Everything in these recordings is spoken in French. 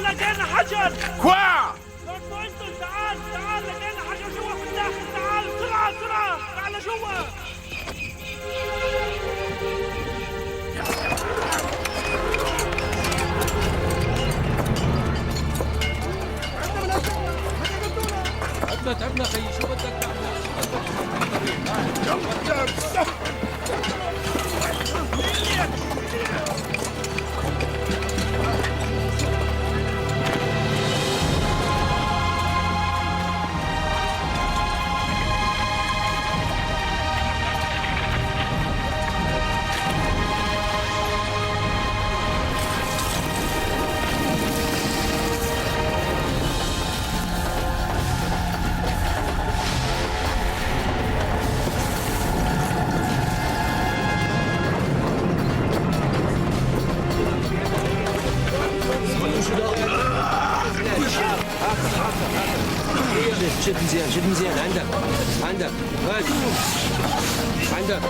تعال لقينا حجر. Quoi? لورد بوينتون تعال تعال لقينا حجر جوا في الداخل. تعال بسرعة بسرعة تعال جوا. تعبنا خيي شو بدك شد مزيان شد مزيان عندك عندك هات عندك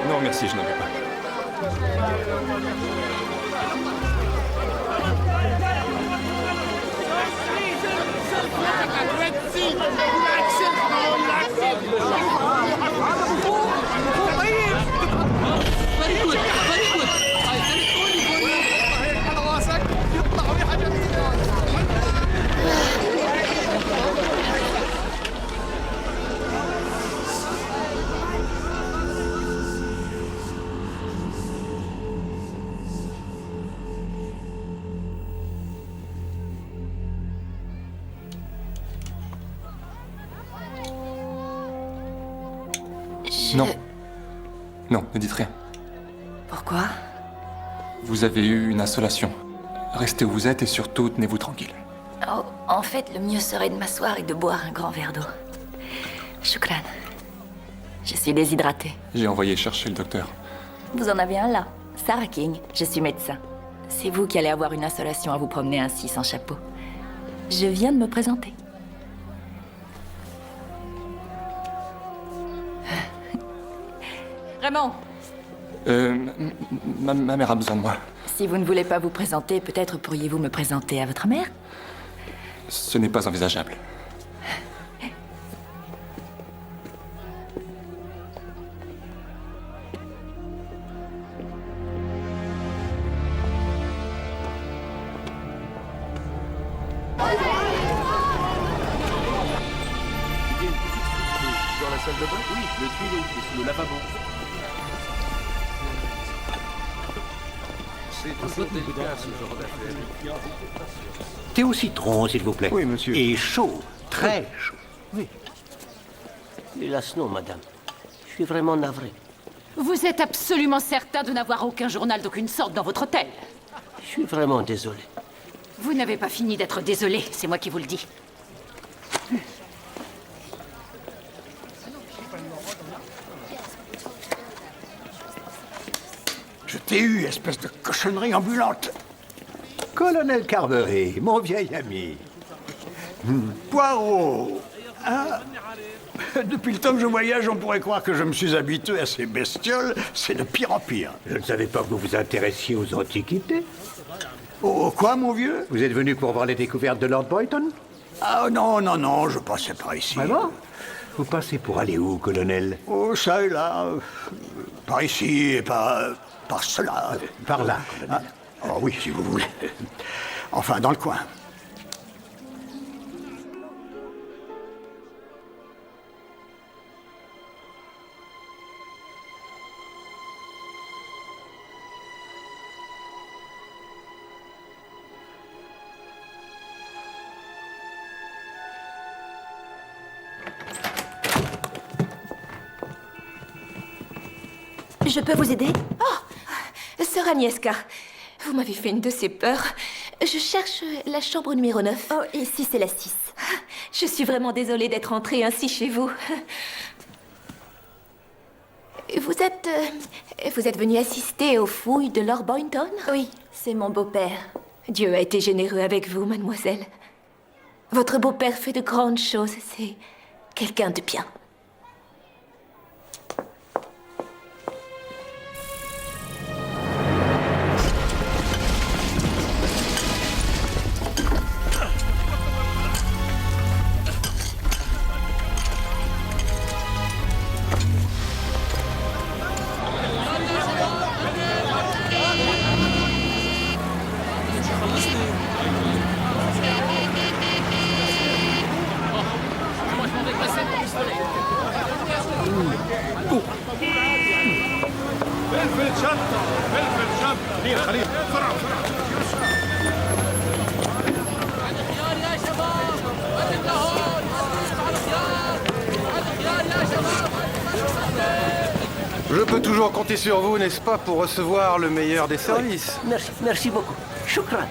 Non, merci, je n'en veux pas. Non. Non, ne dites rien. Pourquoi? Vous avez eu une insolation. Restez où vous êtes et surtout, tenez-vous tranquille. Oh, en fait, le mieux serait de m'asseoir et de boire un grand verre d'eau. Shukran. Je suis déshydratée. J'ai envoyé chercher le docteur. Vous en avez un là. Sarah King, je suis médecin. C'est vous qui allez avoir une insolation à vous promener ainsi sans chapeau. Je viens de me présenter. Raymond, Ma mère a besoin de moi. si vous ne voulez pas vous présenter, peut-être pourriez-vous me présenter à votre mère? Ce n'est pas envisageable. Dans la salle de bain? Oui, le tuyau, et sous le lavabo. Thé au citron, s'il vous plaît. Oui, monsieur. Et chaud, très chaud. Hélas non, madame. Je suis vraiment navré. Vous êtes absolument certain de n'avoir aucun journal d'aucune sorte dans votre hôtel? Je suis vraiment désolé. Vous n'avez pas fini d'être désolé, c'est moi qui vous le dis. Je t'ai eu, espèce de cochonnerie ambulante. Colonel Carberry, mon vieil ami. Poirot. Hein? Depuis le temps que je voyage, on pourrait croire que je me suis habitué à ces bestioles. C'est de pire en pire. Je ne savais pas que vous vous intéressiez aux antiquités. Oh, quoi, mon vieux? Vous êtes venu pour voir les découvertes de Lord Boyton? Ah non, non, non, je passais par ici. Ah bon? Vous passez pour aller où, colonel? Oh, ça et là. Par ici et par cela. Par là, colonel. Oh oui, si vous voulez. Enfin, dans le coin. Je peux vous aider? Oh, sœur Agnieszka, vous m'avez fait une de ces peurs. Je cherche la chambre numéro 9. Oh, ici c'est la 6. Je suis vraiment désolée d'être entrée ainsi chez vous. Vous êtes venu assister aux fouilles de Lord Boynton? Oui, c'est mon beau-père. Dieu a été généreux avec vous, mademoiselle. Votre beau-père fait de grandes choses, c'est quelqu'un de bien. Je peux toujours compter sur vous, n'est-ce pas, pour recevoir le meilleur des services? Merci beaucoup. Shukran.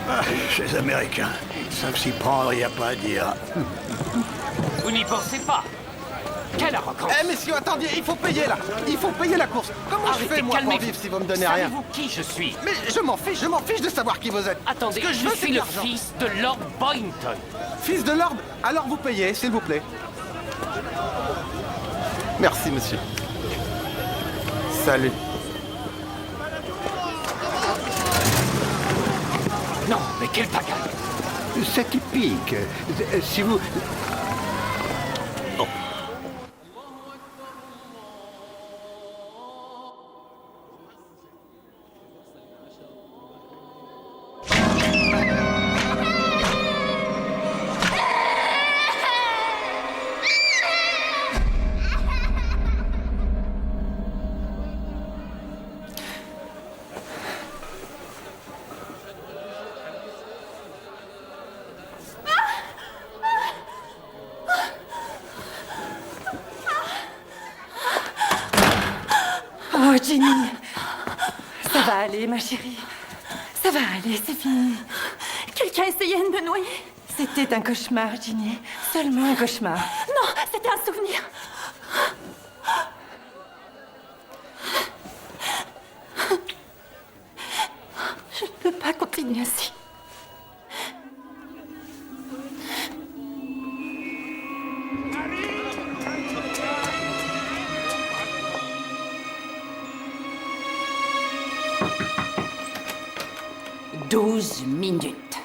Ah, ces Américains, ils savent s'y prendre, il n'y a pas à dire. Vous n'y pensez pas. Quelle arrogance! Eh messieurs, attendez, il faut payer là. Il faut payer la course. Comment je fais moi pour vivre si vous me donnez rien? Savez-vous qui je suis? Mais je m'en fiche de savoir qui vous êtes. Attendez, Ce que je veux, suis c'est le l'argent. fils de Lord Boynton. Fils de Lord? Alors vous payez, s'il vous plaît. Merci monsieur. Salut. Non, mais quelle pagaille! C'est typique. Si vous... Oh, Ginny. Ça va aller, ma chérie. Ça va aller, c'est fini. Quelqu'un essayait de me noyer. C'était un cauchemar, Ginny. Seulement un cauchemar. Non, c'était un souvenir. Je ne peux pas continuer ainsi. « 12 minutes.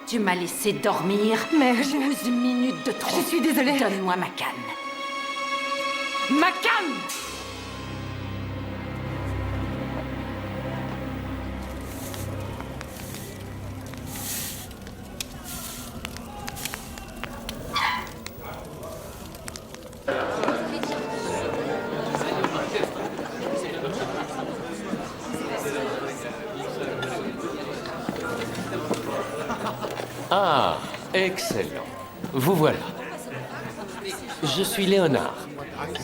Tu m'as laissé dormir. Mère, 12 minutes de trop. Je suis désolée. Donne-moi ma canne. Ma canne! Ah, excellent. Vous voilà. Je suis Léonard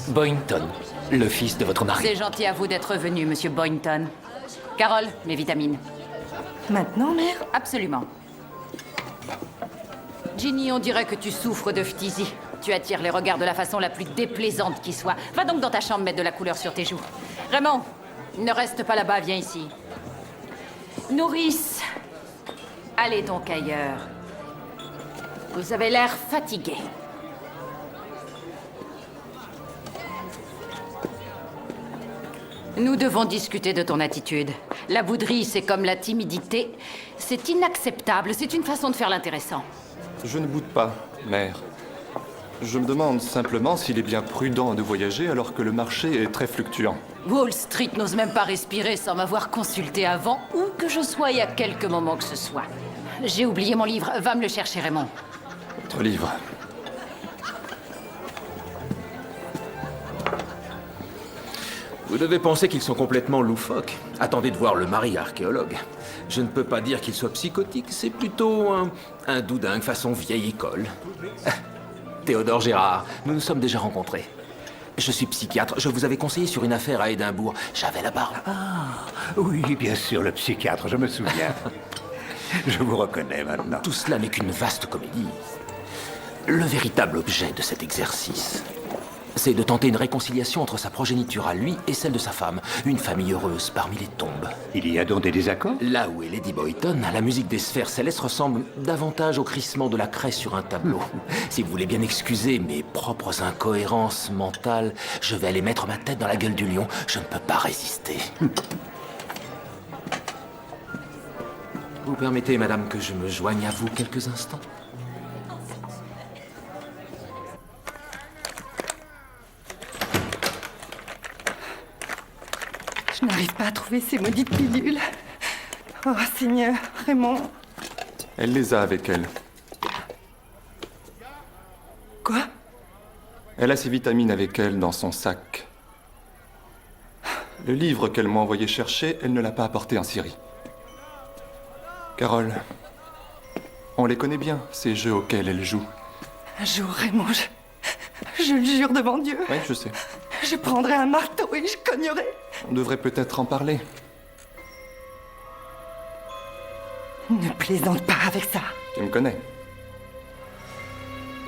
Boynton, le fils de votre mari. C'est gentil à vous d'être venu, monsieur Boynton. Carole, mes vitamines. Maintenant, mère? Absolument. Ginny, on dirait que tu souffres de phtisie. Tu attires les regards de la façon la plus déplaisante qui soit. Va donc dans ta chambre mettre de la couleur sur tes joues. Raymond, ne reste pas là-bas, viens ici. Nourrice, allez donc ailleurs. Vous avez l'air fatigué. Nous devons discuter de ton attitude. La bouderie, c'est comme la timidité. C'est inacceptable. C'est une façon de faire l'intéressant. Je ne boude pas, mère. Je me demande simplement s'il est bien prudent de voyager alors que le marché est très fluctuant. Wall Street n'ose même pas respirer sans m'avoir consulté avant, ou que je sois il y a quelques moments que ce soit. J'ai oublié mon livre, va me le chercher, Raymond. Votre livre. Vous devez penser qu'ils sont complètement loufoques. Attendez de voir le mari archéologue. Je ne peux pas dire qu'il soit psychotique, c'est plutôt un doudingue façon vieille école. Théodore Gérard, nous nous sommes déjà rencontrés. Je suis psychiatre, je vous avais conseillé sur une affaire à Édimbourg. J'avais la barbe. Ah, oui, bien sûr, le psychiatre, je me souviens. Je vous reconnais maintenant. Tout cela n'est qu'une vaste comédie. Le véritable objet de cet exercice, c'est de tenter une réconciliation entre sa progéniture à lui et celle de sa femme. Une famille heureuse parmi les tombes. Il y a donc des désaccords? Là où est Lady Boyton, la musique des sphères célestes ressemble davantage au crissement de la craie sur un tableau. Si vous voulez bien excuser mes propres incohérences mentales, je vais aller mettre ma tête dans la gueule du lion. Je ne peux pas résister. Vous permettez, madame, que je me joigne à vous quelques instants? Je n'arrive pas à trouver ces maudites pilules. Oh, Seigneur, Raymond. Elle les a avec elle. Quoi? Elle a ses vitamines avec elle dans son sac. Le livre qu'elle m'a envoyé chercher, elle ne l'a pas apporté en Syrie. Carole, on les connaît bien, ces jeux auxquels elle joue. Un jour, Raymond, je le jure devant Dieu. Oui, je sais. Je prendrai un marteau et je cognerai. On devrait peut-être en parler. Ne plaisante pas avec ça. Tu me connais.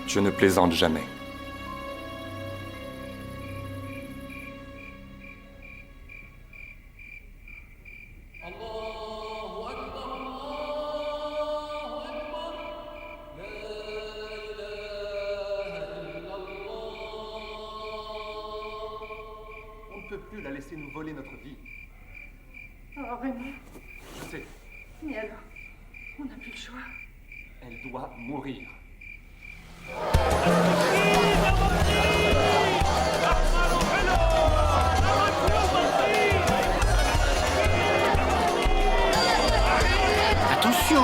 Je ne plaisante jamais. On ne peut plus la laisser nous voler notre vie. Oh, Raymond. Je sais. Mais alors, on n'a plus le choix. Elle doit mourir. Attention!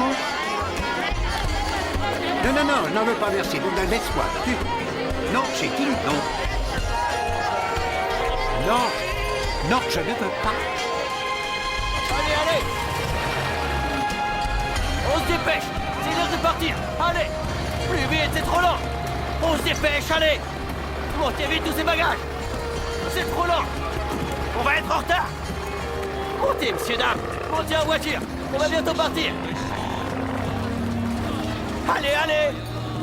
Non, non, non, n'en veux pas, merci. Laisse-moi. Non, j'ai dit non. Non, non, je ne veux pas. Allez, allez! On se dépêche! C'est l'heure de partir! Allez! Plus vite, c'est trop lent! On se dépêche, allez! Montez vite tous ces bagages! C'est trop lent! On va être en retard! Montez, messieurs, dames! Montez en voiture! On va bientôt partir! Allez, allez!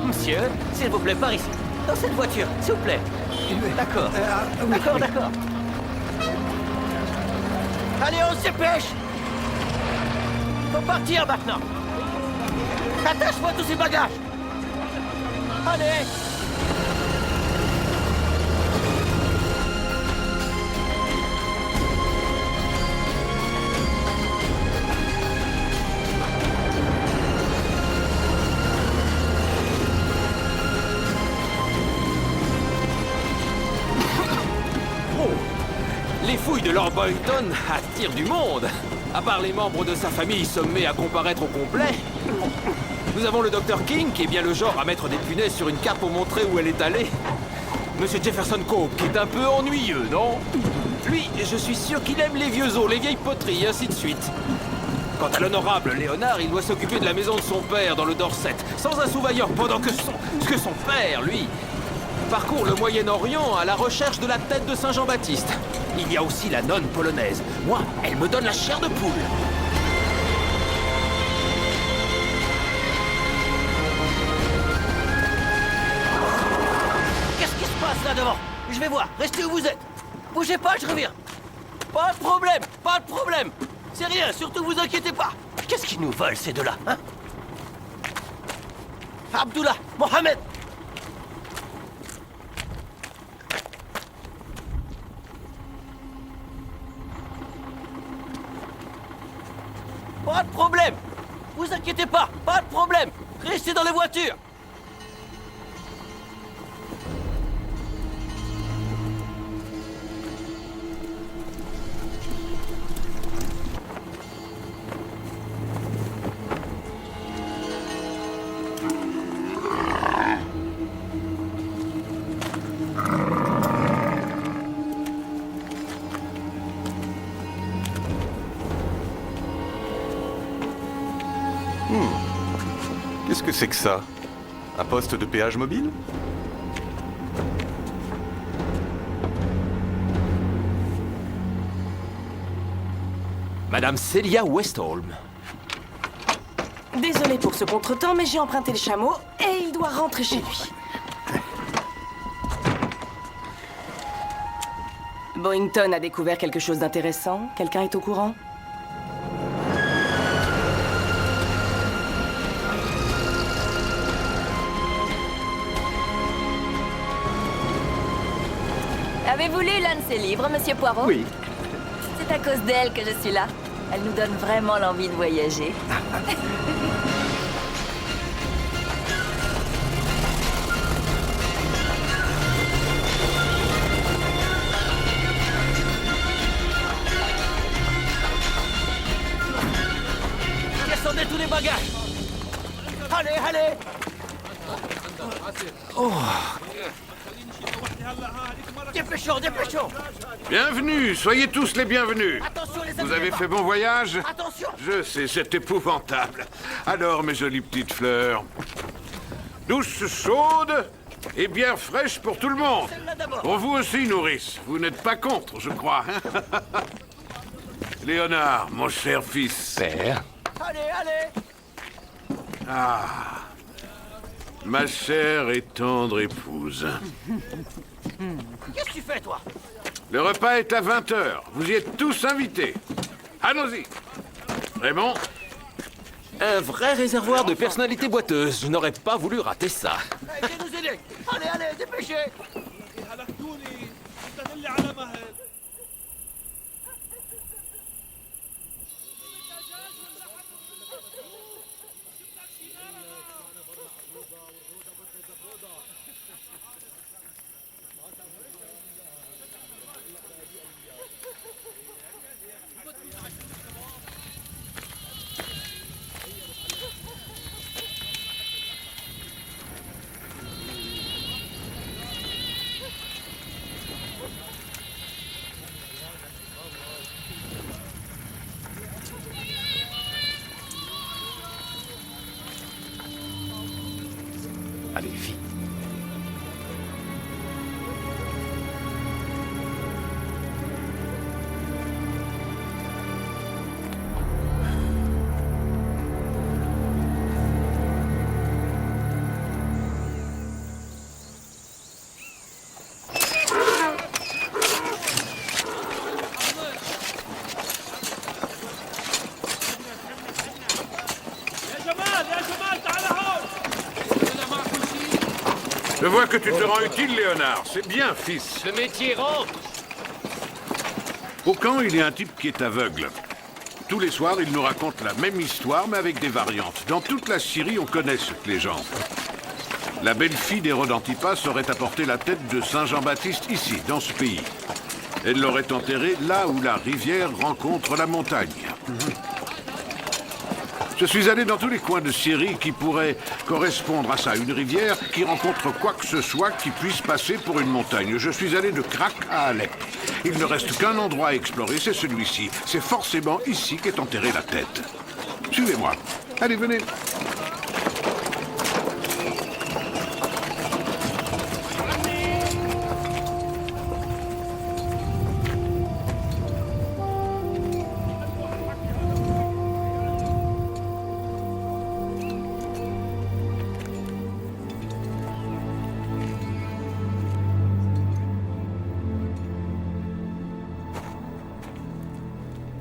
Monsieur, s'il vous plaît, par ici. Dans cette voiture, s'il vous plaît. D'accord. D'accord, d'accord. Allez, on se dépêche! Faut partir maintenant! Attache-moi tous ces bagages! Allez! Les fouilles de Lord Boynton attirent du monde. À part les membres de sa famille sommés à comparaître au complet. Nous avons le Dr King, qui est bien le genre à mettre des punaises sur une carte pour montrer où elle est allée. Monsieur Jefferson Cope, qui est un peu ennuyeux, non? Lui, je suis sûr qu'il aime les vieux os, les vieilles poteries, et ainsi de suite. Quant à l'honorable Léonard, il doit s'occuper de la maison de son père dans le Dorset, sans un sous-vailleur, pendant que son père, lui, parcourt le Moyen-Orient à la recherche de la tête de Saint Jean-Baptiste. Il y a aussi la nonne polonaise. Moi, elle me donne la chair de poule. Qu'est-ce qui se passe là devant? Je vais voir, restez où vous êtes. Bougez pas, je reviens. Pas de problème, pas de problème. C'est rien, surtout vous inquiétez pas. Qu'est-ce qu'ils nous volent ces deux-là, hein? Abdullah, Mohamed. Pas de problème. Vous inquiétez pas, pas de problème. Restez dans les voitures. que c'est que ça? Un poste de péage mobile? Madame Celia Westholm. Désolé pour ce contretemps, mais j'ai emprunté le chameau et il doit rentrer chez lui. Boynton a découvert quelque chose d'intéressant. Quelqu'un est au courant? Avez-vous lu l'un de ses livres, Monsieur Poirot? Oui. C'est à cause d'elle que je suis là. Elle nous donne vraiment l'envie de voyager. Descendez tous les bagages. Allez, allez. Oh. Dépêchons, dépêchons. Bienvenue, soyez tous les bienvenus. Attention, les Vous avez fait bon voyage? Attention. Je sais, c'est épouvantable. Alors, mes jolies petites fleurs, douce, chaude et bien fraîche pour tout le monde. Pour vous aussi, nourrice. Vous n'êtes pas contre, je crois. Hein? Léonard, mon cher fils. Père. Allez, allez. Ah, ma chère et tendre épouse. Qu'est-ce que tu fais, toi? Le repas est à 20h. Vous y êtes tous invités. Allons-y. Raymond? Un vrai réservoir de personnalité boiteuse. Je n'aurais pas voulu rater ça. Viens nous aider. Allez, allez, dépêchez. Allez, vite. Je vois que tu te rends utile, Léonard. C'est bien, fils. Le métier rentre. Au camp, il y a un type qui est aveugle. Tous les soirs, il nous raconte la même histoire, mais avec des variantes. Dans toute la Syrie, on connaît cette légende. La belle-fille d'Hérode Antipas aurait apporté la tête de Saint Jean-Baptiste ici, dans ce pays. Elle l'aurait enterré là où la rivière rencontre la montagne. Je suis allé dans tous les coins de Syrie qui pourraient correspondre à ça. Une rivière qui rencontre quoi que ce soit qui puisse passer pour une montagne. Je suis allé de Krak à Alep. Il ne reste qu'un endroit à explorer, c'est celui-ci. C'est forcément ici qu'est enterrée la tête. Suivez-moi. Allez, venez.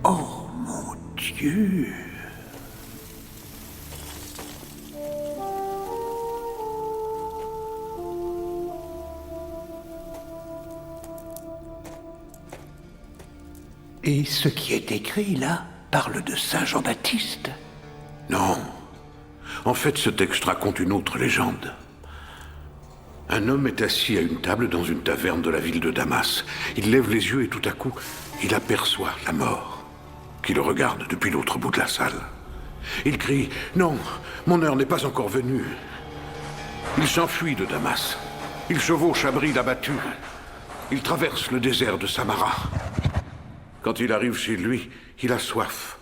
Oh, mon Dieu! Et ce qui est écrit là parle de Saint Jean-Baptiste? Non. En fait, ce texte raconte une autre légende. Un homme est assis à une table dans une taverne de la ville de Damas. Il lève les yeux et tout à coup, il aperçoit la mort, qui le regarde depuis l'autre bout de la salle. Il crie « Non, mon heure n'est pas encore venue ». Il s'enfuit de Damas. Il chevauche à bride abattue. Il traverse le désert de Samara. Quand il arrive chez lui, il a soif.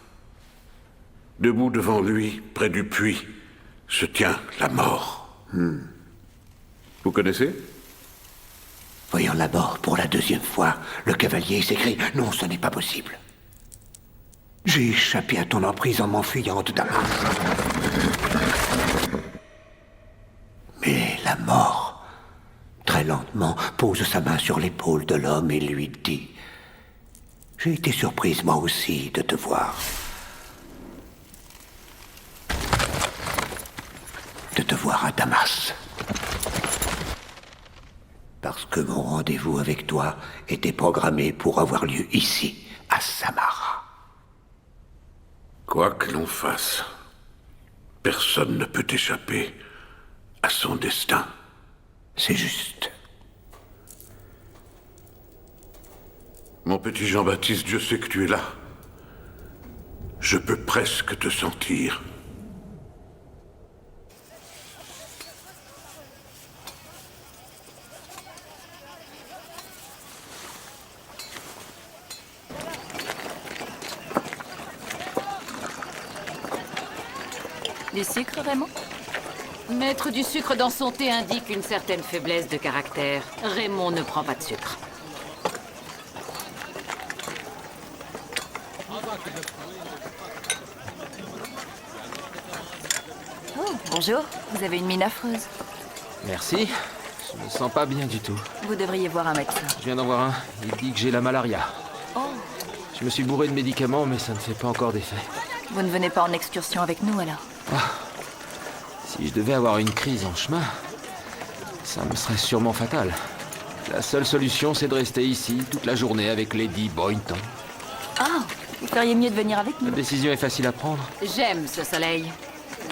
Debout devant lui, près du puits, se tient la mort. Vous connaissez? Voyant la mort pour la deuxième fois, le cavalier s'écrie « Non, ce n'est pas possible. J'ai échappé à ton emprise en m'enfuyant de Damas. » Mais la mort, très lentement, pose sa main sur l'épaule de l'homme et lui dit « J'ai été surprise moi aussi de te voir. De te voir à Damas. Parce que mon rendez-vous avec toi était programmé pour avoir lieu ici, à Samara. » Quoi que l'on fasse, personne ne peut échapper à son destin. C'est juste. Mon petit Jean-Baptiste, je sais que tu es là. Je peux presque te sentir. Du sucre, Raymond? Mettre du sucre dans son thé indique une certaine faiblesse de caractère. Raymond ne prend pas de sucre. Oh, bonjour. Vous avez une mine affreuse. Merci. Je me sens pas bien du tout. Vous devriez voir un médecin. Je viens d'en voir un. Il dit que j'ai la malaria. Oh. Je me suis bourré de médicaments, mais ça ne fait pas encore d'effet. Vous ne venez pas en excursion avec nous, alors? Si je devais avoir une crise en chemin, ça me serait sûrement fatal. La seule solution, c'est de rester ici toute la journée avec Lady Boynton. Ah, vous feriez mieux de venir avec nous. La décision est facile à prendre. J'aime ce soleil.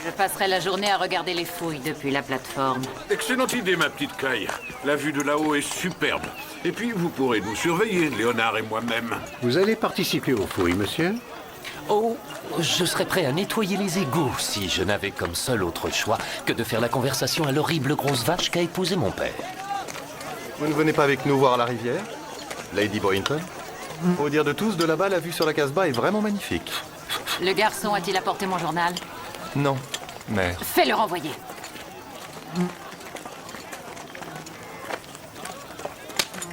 Je passerai la journée à regarder les fouilles depuis la plateforme. Excellente idée, ma petite Caille. La vue de là-haut est superbe. Et puis, vous pourrez nous surveiller, Léonard et moi-même. Vous allez participer aux fouilles, monsieur? Oh, je serais prêt à nettoyer les égouts si je n'avais comme seul autre choix que de faire la conversation à l'horrible grosse vache qu'a épousé mon père. Vous ne venez pas avec nous voir la rivière, Lady Boynton? Au dire de tous, de là-bas, la vue sur la Casbah est vraiment magnifique. Le garçon a-t-il apporté mon journal? Non, mère. Fais-le renvoyer.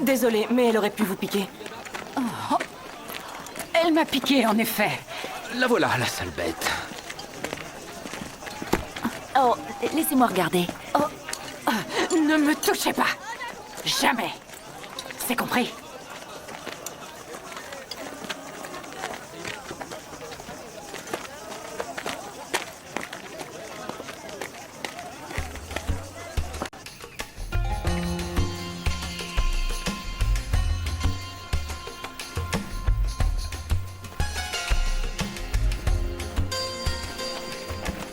Désolée, mais elle aurait pu vous piquer. Oh. Elle m'a piqué, en effet. La voilà, la sale bête. Oh, laissez-moi regarder. Oh. Ne me touchez pas. Jamais. C'est compris?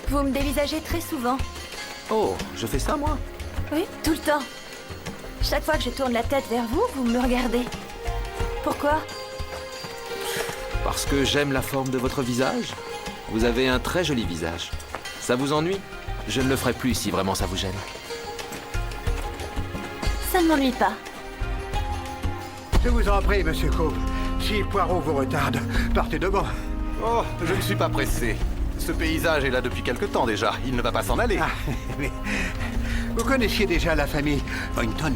Vous me dévisagez très souvent. Oh, je fais ça, moi? Oui, tout le temps. Chaque fois que je tourne la tête vers vous, vous me regardez. Pourquoi? Parce que j'aime la forme de votre visage. Vous avez un très joli visage. Ça vous ennuie? Je ne le ferai plus si vraiment ça vous gêne. Ça ne m'ennuie pas. Je vous en prie, monsieur Coe. Si Poirot vous retarde, partez de bon. Oh, je ne suis pas pressé. Ce paysage est là depuis quelque temps déjà. Il ne va pas s'en aller. Ah, mais vous connaissiez déjà la famille Boynton?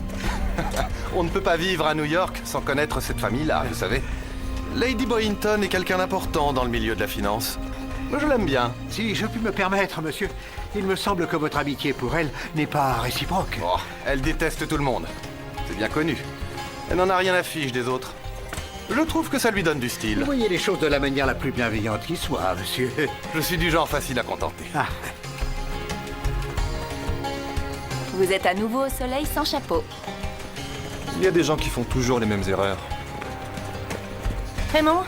On ne peut pas vivre à New York sans connaître cette famille-là, vous savez. Lady Boynton est quelqu'un d'important dans le milieu de la finance. Je l'aime bien. Si je puis me permettre, monsieur, il me semble que votre amitié pour elle n'est pas réciproque. Oh, elle déteste tout le monde. C'est bien connu. Elle n'en a rien à fiche des autres. Je trouve que ça lui donne du style. Vous voyez les choses de la manière la plus bienveillante qui soit, monsieur. Je suis du genre facile à contenter. Ah. Vous êtes à nouveau au soleil sans chapeau. Il y a des gens qui font toujours les mêmes erreurs. Raymond,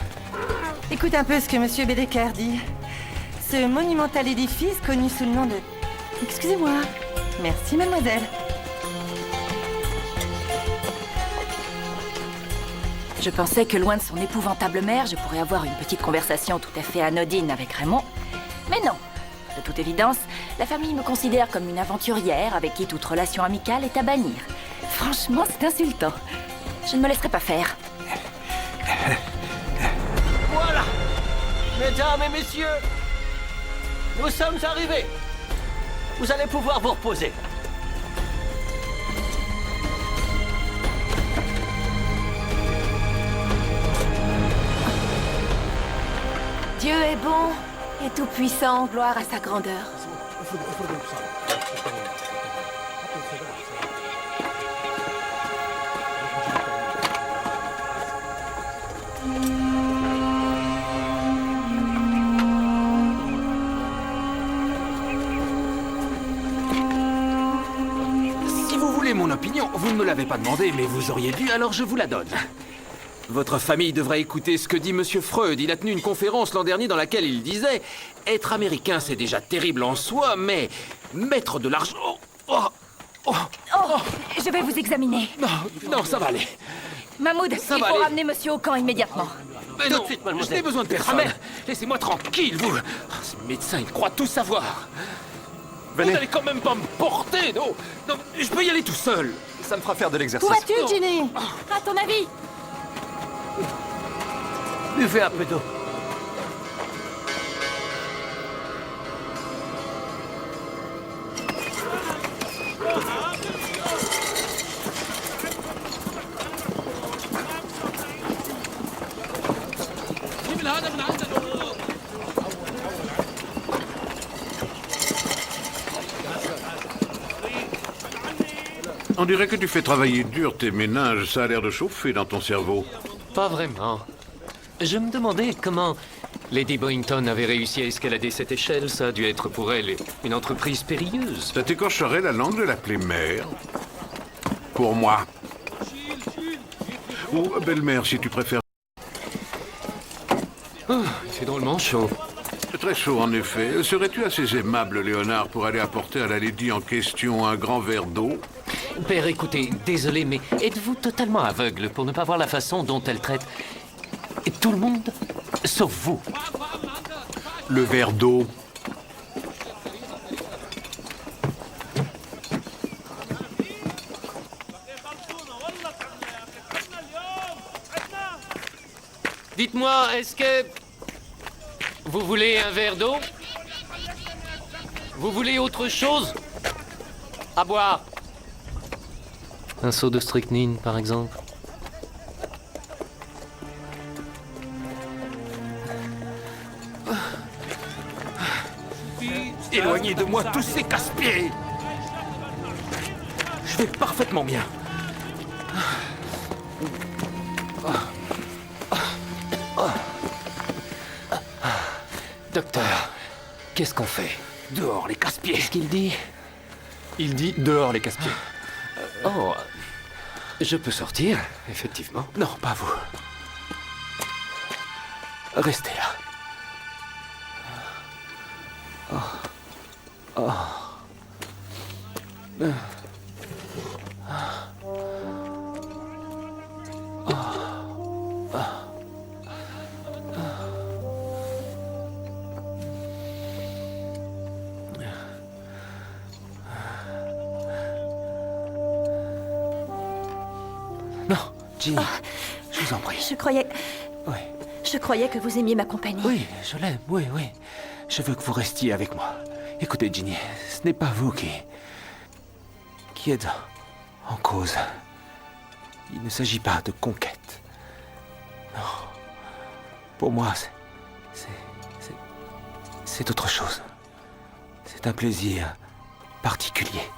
écoute un peu ce que Monsieur Bédecker dit. Ce monumental édifice connu sous le nom de... Excusez-moi. Merci, mademoiselle. Je pensais que loin de son épouvantable mère, je pourrais avoir une petite conversation tout à fait anodine avec Raymond. Mais non. De toute évidence, la famille me considère comme une aventurière avec qui toute relation amicale est à bannir. Franchement, c'est insultant. Je ne me laisserai pas faire. Voilà. Mesdames et messieurs, nous sommes arrivés. Vous allez pouvoir vous reposer. Dieu est bon et tout-puissant, gloire à sa grandeur. Si vous voulez mon opinion, vous ne me l'avez pas demandé, mais vous auriez dû, alors je vous la donne. Votre famille devrait écouter ce que dit Monsieur Freud. Il a tenu une conférence l'an dernier dans laquelle il disait « Être américain, c'est déjà terrible en soi, mais mettre de l'argent... Oh, je vais vous examiner. Non, ça va aller. Mahmoud, Ça il va faut aller. ramener monsieur au camp immédiatement. Mais non, je n'ai besoin de personne. Laissez-moi tranquille, vous. Ces médecins, ils croient tout savoir. Vous n'allez quand même pas me porter, non. Non, je peux y aller tout seul. Ça me fera faire de Où l'exercice. vas-tu, Ginny? À ton avis? Buvez un peu d'eau. On dirait que tu fais travailler dur tes méninges. Ça a l'air de chauffer dans ton cerveau. Pas vraiment. Je me demandais comment Lady Boynton avait réussi à escalader cette échelle. Ça a dû être pour elle une entreprise périlleuse. Ça t'écorcherait la langue de l'appeler mère. Pour moi. Ou belle-mère, si tu préfères. Oh, il fait drôlement chaud. Très chaud, en effet. Serais-tu assez aimable, Léonard, pour aller apporter à la lady en question un grand verre d'eau? Père, écoutez, désolé, mais êtes-vous totalement aveugle pour ne pas voir la façon dont elle traite tout le monde, sauf vous? Le verre d'eau. Dites-moi, est-ce que vous voulez un verre d'eau? Vous voulez autre chose à boire? Un seau de strychnine, par exemple. Éloignez de moi tous ces casse-pieds. Je vais parfaitement bien. Docteur, qu'est-ce qu'on fait? Dehors, les casse-pieds. Qu'est-ce qu'il dit? Il dit dehors les casse-pieds. Oh, je peux sortir, effectivement. Non, pas vous. Restez là. Non, Ginny, je vous en prie. Je croyais... Oui. Je croyais que vous aimiez ma compagnie. Oui, je l'aime, oui. Je veux que vous restiez avec moi. Écoutez, Ginny, ce n'est pas vous qui êtes en cause. Il ne s'agit pas de conquête. Non. Pour moi, c'est autre chose. C'est un plaisir particulier.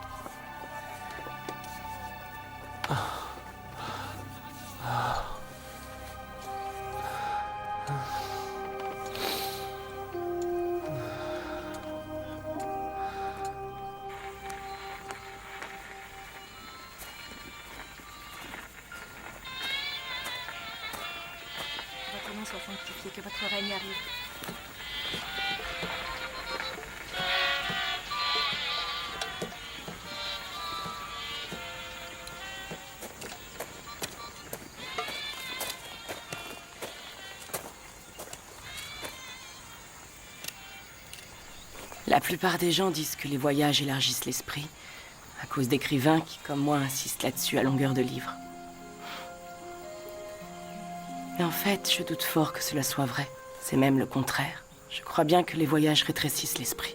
Votre nom soit sanctifié, que votre règne arrive. La plupart des gens disent que les voyages élargissent l'esprit, à cause d'écrivains qui, comme moi, insistent là-dessus à longueur de livres. Mais en fait, je doute fort que cela soit vrai. C'est même le contraire. Je crois bien que les voyages rétrécissent l'esprit.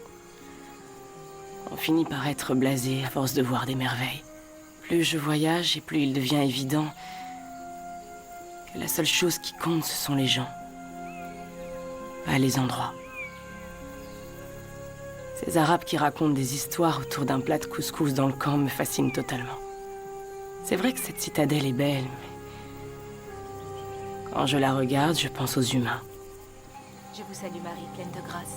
On finit par être blasé à force de voir des merveilles. Plus je voyage et plus il devient évident que la seule chose qui compte, ce sont les gens, pas les endroits. Ces Arabes qui racontent des histoires autour d'un plat de couscous dans le camp me fascinent totalement. C'est vrai que cette citadelle est belle, mais quand je la regarde, je pense aux humains. Je vous salue, Marie, pleine de grâce.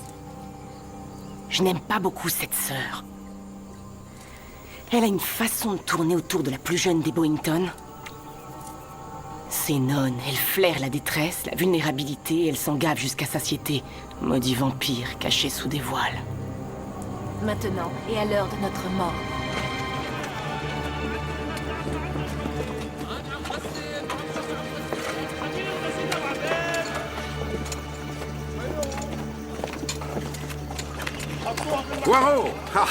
Je n'aime pas beaucoup cette sœur. Elle a une façon de tourner autour de la plus jeune des Boyington. C'est nonne, elle flaire la détresse, la vulnérabilité, et elle s'en gave jusqu'à satiété. Maudit vampire caché sous des voiles. Maintenant, et à l'heure de notre mort. Poirot! Ah.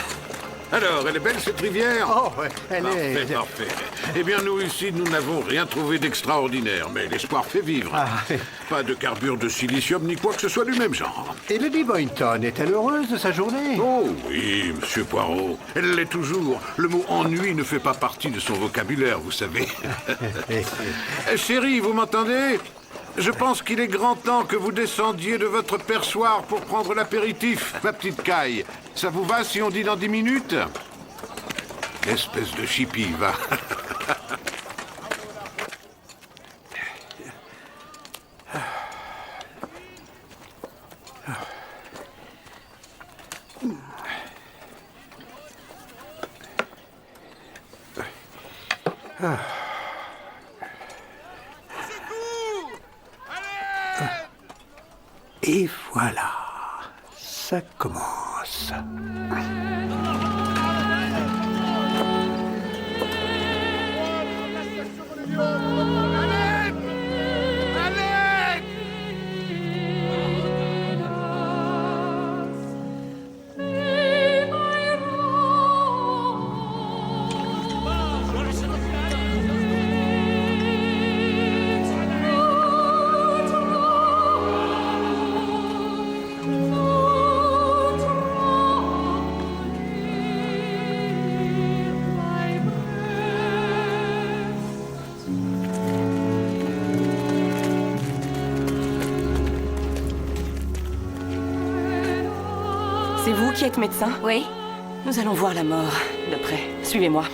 Alors, elle est belle cette rivière? Oh, ouais, elle est... Parfait. Eh bien, nous ici, nous n'avons rien trouvé d'extraordinaire, mais l'espoir fait vivre. Pas de carbure de silicium ni quoi que ce soit du même genre. Et Lady Boynton est-elle heureuse de sa journée? Oh oui, monsieur Poirot. Elle l'est toujours. Le mot ennui ne fait pas partie de son vocabulaire, vous savez. Chérie, vous m'entendez? Je pense qu'il est grand temps que vous descendiez de votre perchoir pour prendre l'apéritif, ma petite caille. Ça vous va si on dit dans 10 minutes? Espèce de chippie, va. Et voilà, ça commence. C'est vous qui êtes médecin? Oui. Nous allons voir la mort de près. Suivez-moi.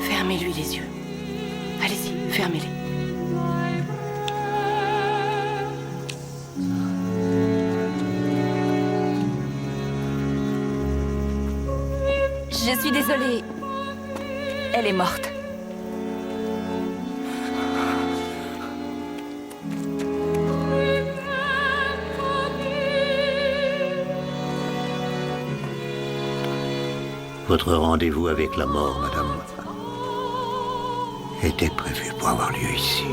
Fermez-lui les yeux. Allez-y, fermez-les. Je suis désolée. Elle est morte. Votre rendez-vous avec la mort, madame, était prévu pour avoir lieu ici.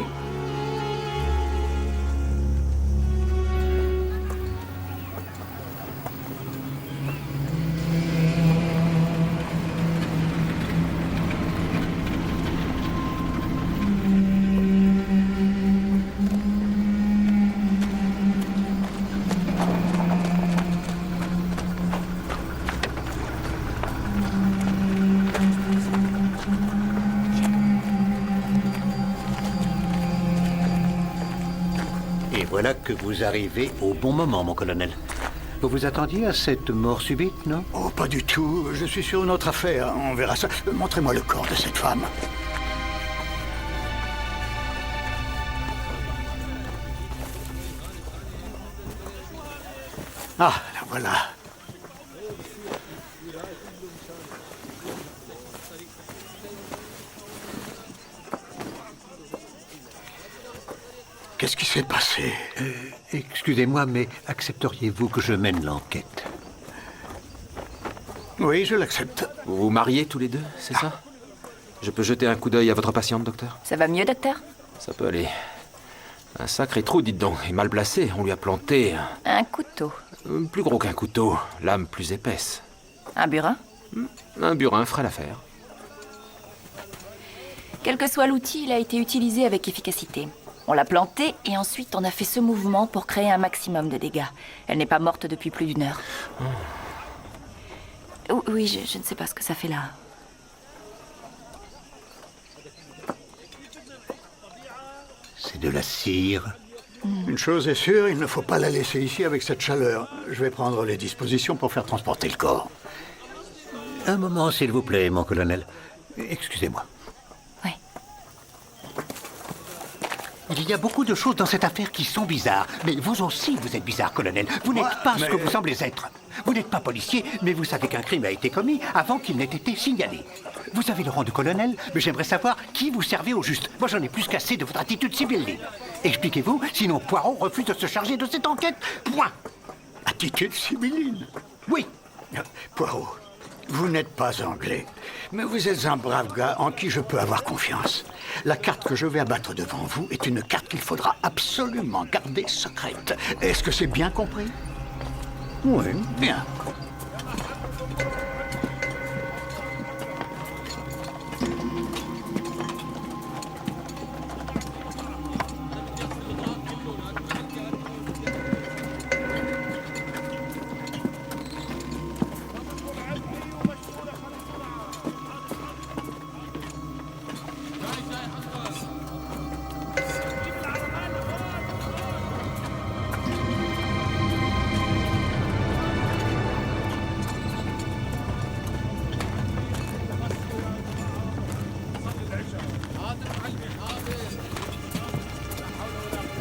Et voilà que vous arrivez au bon moment, mon colonel. Vous vous attendiez à cette mort subite, non? Oh, pas du tout. Je suis sur une autre affaire. On verra ça. Montrez-moi le corps de cette femme. Ah, la voilà. Qu'est-ce qui s'est passé? Excusez-moi, mais accepteriez-vous que je mène l'enquête? Oui, je l'accepte. Vous vous mariez tous les deux, c'est ça? Je peux jeter un coup d'œil à votre patiente, docteur? Ça va mieux, docteur? Ça peut aller. Un sacré trou, dites donc, et mal placé. On lui a planté Un couteau. plus gros qu'un couteau, lame plus épaisse. Un burin? Un burin ferait l'affaire. Quel que soit l'outil, il a été utilisé avec efficacité. On l'a planté et ensuite on a fait ce mouvement pour créer un maximum de dégâts. Elle n'est pas morte depuis plus d'1 heure. Oui, je ne sais pas ce que ça fait là. C'est de la cire. Une chose est sûre, il ne faut pas la laisser ici avec cette chaleur. Je vais prendre les dispositions pour faire transporter le corps. Un moment, s'il vous plaît, mon colonel. Excusez-moi. Oui. Il y a beaucoup de choses dans cette affaire qui sont bizarres. Mais vous aussi, vous êtes bizarre, colonel. Vous n'êtes pas ce que vous semblez être. Vous n'êtes pas policier, mais vous savez qu'un crime a été commis avant qu'il n'ait été signalé. Vous avez le rang de colonel, mais j'aimerais savoir qui vous servez au juste. Moi, j'en ai plus qu'assez de votre attitude sibylline. Expliquez-vous, sinon Poirot refuse de se charger de cette enquête. Point. Attitude sibylline? Oui. Poirot, vous n'êtes pas anglais, mais vous êtes un brave gars en qui je peux avoir confiance. La carte que je vais abattre devant vous est une carte qu'il faudra absolument garder secrète. Est-ce que c'est bien compris? Oui, bien.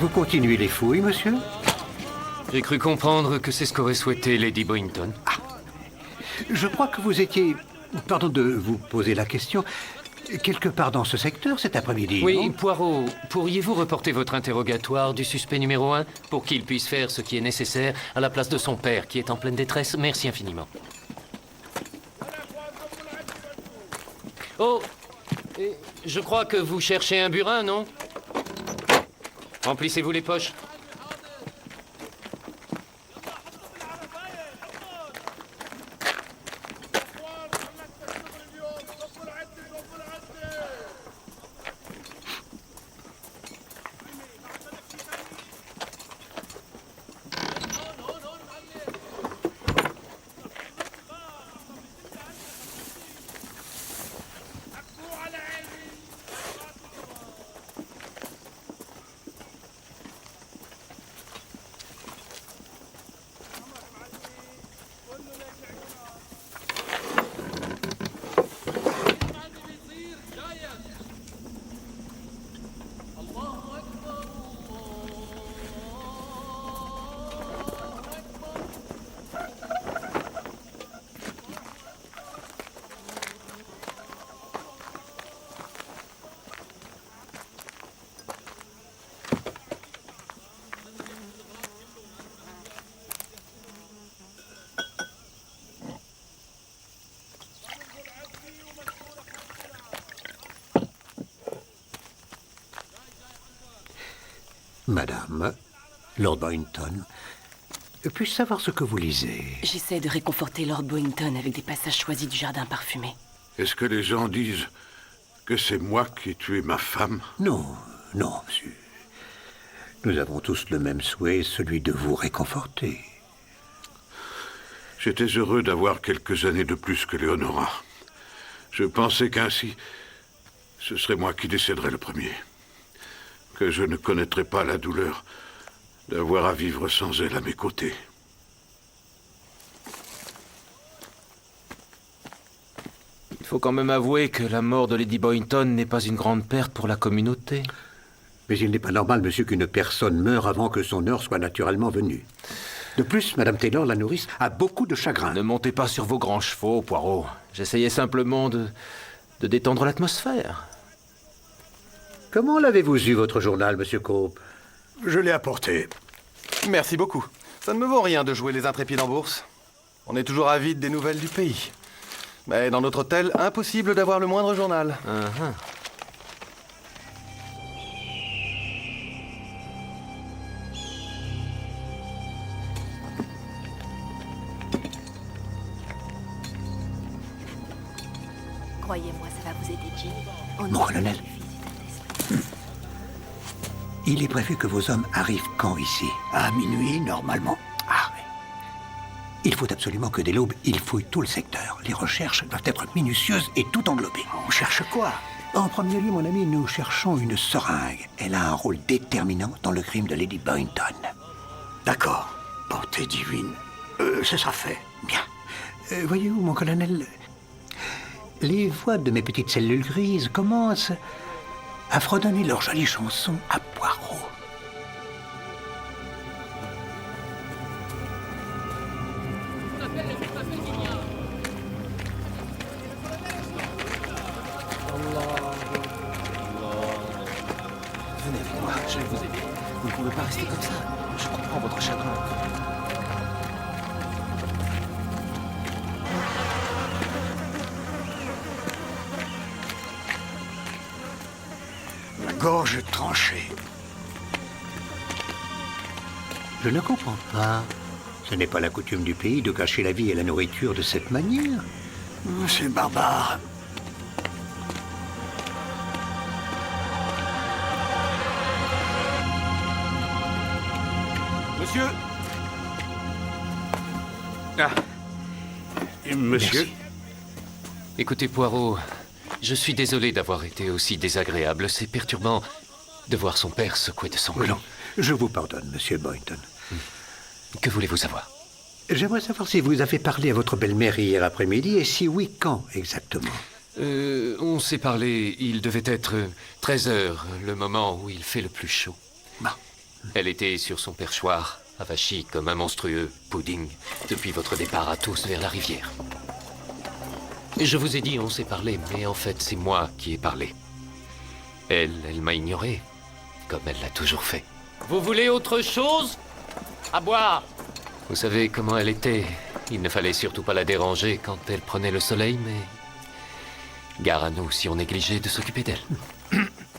Vous continuez les fouilles, monsieur? J'ai cru comprendre que c'est ce qu'aurait souhaité Lady Boynton. Je crois que vous étiez... Pardon de vous poser la question. Quelque part dans ce secteur cet après-midi, Oui, non? Poirot, pourriez-vous reporter votre interrogatoire du suspect numéro 1 pour qu'il puisse faire ce qui est nécessaire à la place de son père qui est en pleine détresse? Merci infiniment. Oh, je crois que vous cherchez un burin, non? Remplissez-vous les poches. Madame, Lord Boynton, puis-je savoir ce que vous lisez? J'essaie de réconforter Lord Boynton avec des passages choisis du jardin parfumé. Est-ce que les gens disent que c'est moi qui ai tué ma femme? Non, non, monsieur. Nous avons tous le même souhait, celui de vous réconforter. J'étais heureux d'avoir quelques années de plus que Léonora. Je pensais qu'ainsi, ce serait moi qui décéderais le premier. Que je ne connaîtrais pas la douleur d'avoir à vivre sans elle à mes côtés. Il faut quand même avouer que la mort de Lady Boynton n'est pas une grande perte pour la communauté. Mais il n'est pas normal, monsieur, qu'une personne meure avant que son heure soit naturellement venue. De plus, Madame Taylor, la nourrice, a beaucoup de chagrin. Ne montez pas sur vos grands chevaux, Poirot. J'essayais simplement de détendre l'atmosphère. Comment l'avez-vous eu, votre journal, monsieur Cope? Je l'ai apporté. Merci beaucoup. Ça ne me vaut rien de jouer les intrépides en bourse. On est toujours avide des nouvelles du pays. Mais dans notre hôtel, impossible d'avoir le moindre journal. Croyez-moi, ça va vous aider, Jim. Mon colonel, il est prévu que vos hommes arrivent quand ici? À minuit, normalement. Ah oui. Il faut absolument que dès l'aube, ils fouillent tout le secteur. Les recherches doivent être minutieuses et tout englobées. On cherche quoi? En premier lieu, mon ami, nous cherchons une seringue. Elle a un rôle déterminant dans le crime de Lady Boynton. D'accord. Bonté divine. Ce sera fait. Bien. Voyez-vous, mon colonel, les voix de mes petites cellules grises commencent à fredonner leurs jolies chansons à Poirot. Venez avec moi, je vais vous aider. Vous ne pouvez pas rester comme ça. Je comprends votre chagrin. La gorge tranchée. Je ne comprends pas. Ce n'est pas la coutume du pays de cacher la vie et la nourriture de cette manière. C'est barbare. Monsieur. Monsieur. Merci. Écoutez, Poirot, je suis désolé d'avoir été aussi désagréable. C'est perturbant de voir son père secoué de sanglots. Non, je vous pardonne, monsieur Boynton. Que voulez-vous savoir? J'aimerais savoir si vous avez parlé à votre belle-mère hier après-midi, et si oui, quand exactement? On s'est parlé, il devait être 13 heures, le moment où il fait le plus chaud. Bon. Elle était sur son perchoir, avachie comme un monstrueux pudding, depuis votre départ à tous vers la rivière. Je vous ai dit, on s'est parlé, mais en fait, c'est moi qui ai parlé. Elle m'a ignoré, comme elle l'a toujours fait. Vous voulez autre chose? À boire! Vous savez comment elle était. Il ne fallait surtout pas la déranger quand elle prenait le soleil, mais... Gare à nous si on négligeait de s'occuper d'elle.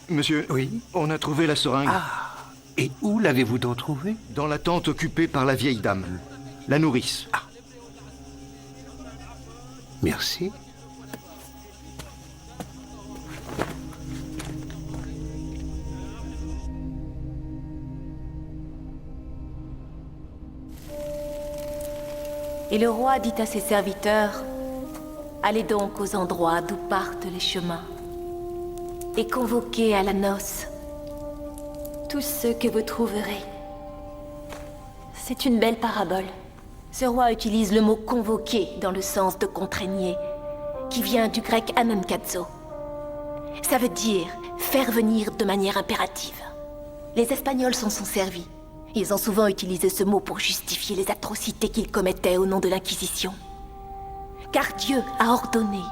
Monsieur, oui, on a trouvé la seringue. Ah, et où l'avez-vous donc trouvée? Dans la tente occupée par la vieille dame, la nourrice. Ah. Merci. Et le roi dit à ses serviteurs, « Allez donc aux endroits d'où partent les chemins, et convoquez à la noce tous ceux que vous trouverez. » C'est une belle parabole. Ce roi utilise le mot « convoquer » dans le sens de contraigner, qui vient du grec « anankazo ». Ça veut dire faire venir de manière impérative. Les Espagnols s'en sont servis. Ils ont souvent utilisé ce mot pour justifier les atrocités qu'ils commettaient au nom de l'Inquisition. Car Dieu a ordonné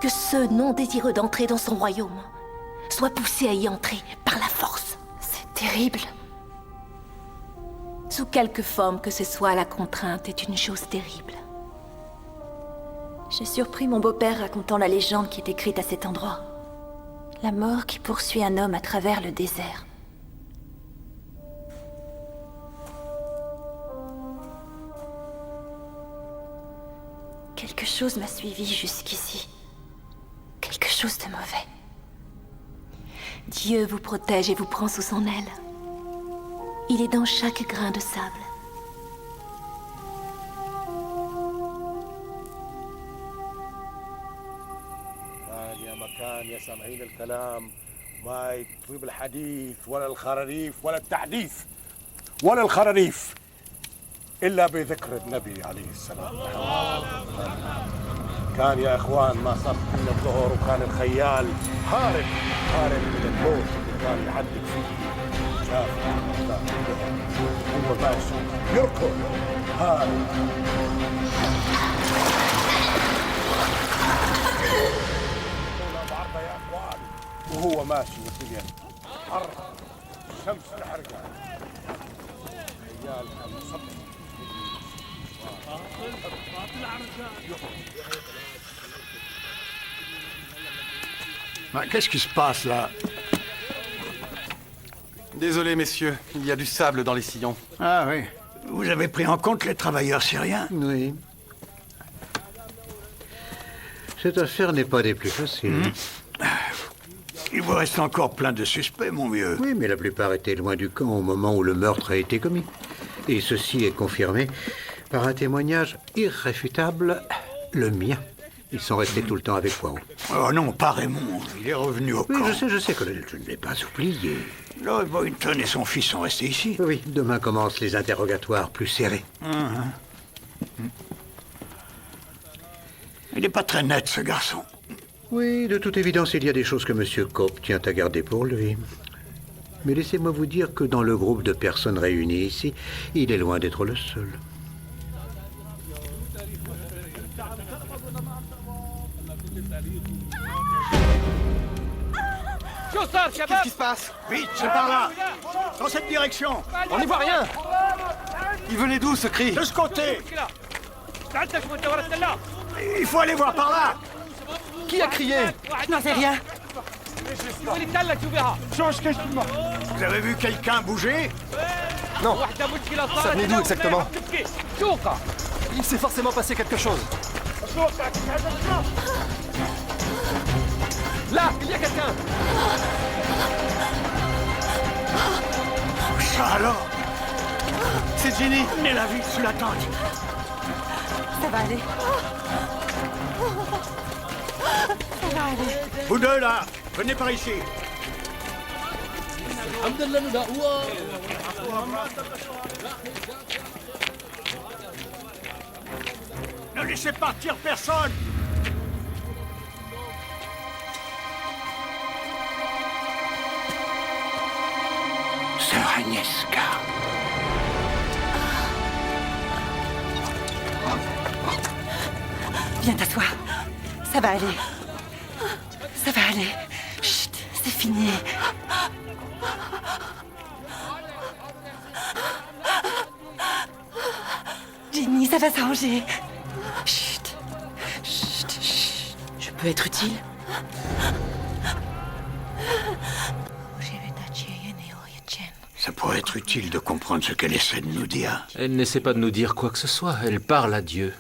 que ceux non désireux d'entrer dans son royaume soient poussés à y entrer par la force. C'est terrible. Sous quelque forme que ce soit, la contrainte est une chose terrible. J'ai surpris mon beau-père racontant la légende qui est écrite à cet endroit. La mort qui poursuit un homme à travers le désert. Quelque chose m'a suivi jusqu'ici. Quelque chose de mauvais. Dieu vous protège et vous prend sous son aile. Il est dans chaque grain de sable. يا مكان يا سامعين الكلام ما يطيب الحديث ولا الخراريف ولا التحديث ولا الخراريف إلا بذكر النبي عليه السلام. كان يا إخوان ما صف من الظهر وكان الخيال هارب من الموت اللي كان يعذب فيه. شاف هو ماشي يركض هارب. بعرضه يا إخوان وهو ماشي والدنيا حر الشمس الحرقة. خيال كان مصبح. Qu'est-ce qui se passe là? Désolé, messieurs, il y a du sable dans les sillons. Ah oui. Vous avez pris en compte les travailleurs syriens? Oui. Cette affaire n'est pas des plus faciles. Il vous reste encore plein de suspects, mon vieux. Oui, mais la plupart étaient loin du camp au moment où le meurtre a été commis. Et ceci est confirmé par un témoignage irréfutable, le mien. Ils sont restés tout le temps avec Poirot. Oh non, pas Raymond. Il est revenu au camp. Oui, je sais, colonel, je ne l'ai pas oublié. Lord Boynton et son fils sont restés ici. Oui, demain commencent les interrogatoires plus serrés. Il n'est pas très net, ce garçon. Oui, de toute évidence, il y a des choses que M. Cope tient à garder pour lui. Mais laissez-moi vous dire que dans le groupe de personnes réunies ici, il est loin d'être le seul. Qu'est-ce qui se passe? Vite, c'est par là. Dans cette direction. On n'y voit rien. Il venait d'où, ce cri? De ce côté. Il faut aller voir par là. Qui a crié? Je n'en sais rien. Vous avez vu quelqu'un bouger? Non. Ça venait d'où exactement? Il s'est forcément passé quelque chose. Là, il y a quelqu'un. Ça alors? C'est Ginny. Menez-la vite sous la tente. Ça va aller. Ça va aller. Vous deux là, venez par ici. Ne laissez partir personne. Sœur Agnieszka. Viens t'asseoir. Ça va aller. Ça va aller. Chut, c'est fini. Jenny, ça va s'arranger. Chut. Chut, chut. Je peux être utile? Ça pourrait être utile de comprendre ce qu'elle essaie de nous dire. Elle n'essaie pas de nous dire quoi que ce soit. Elle parle à Dieu.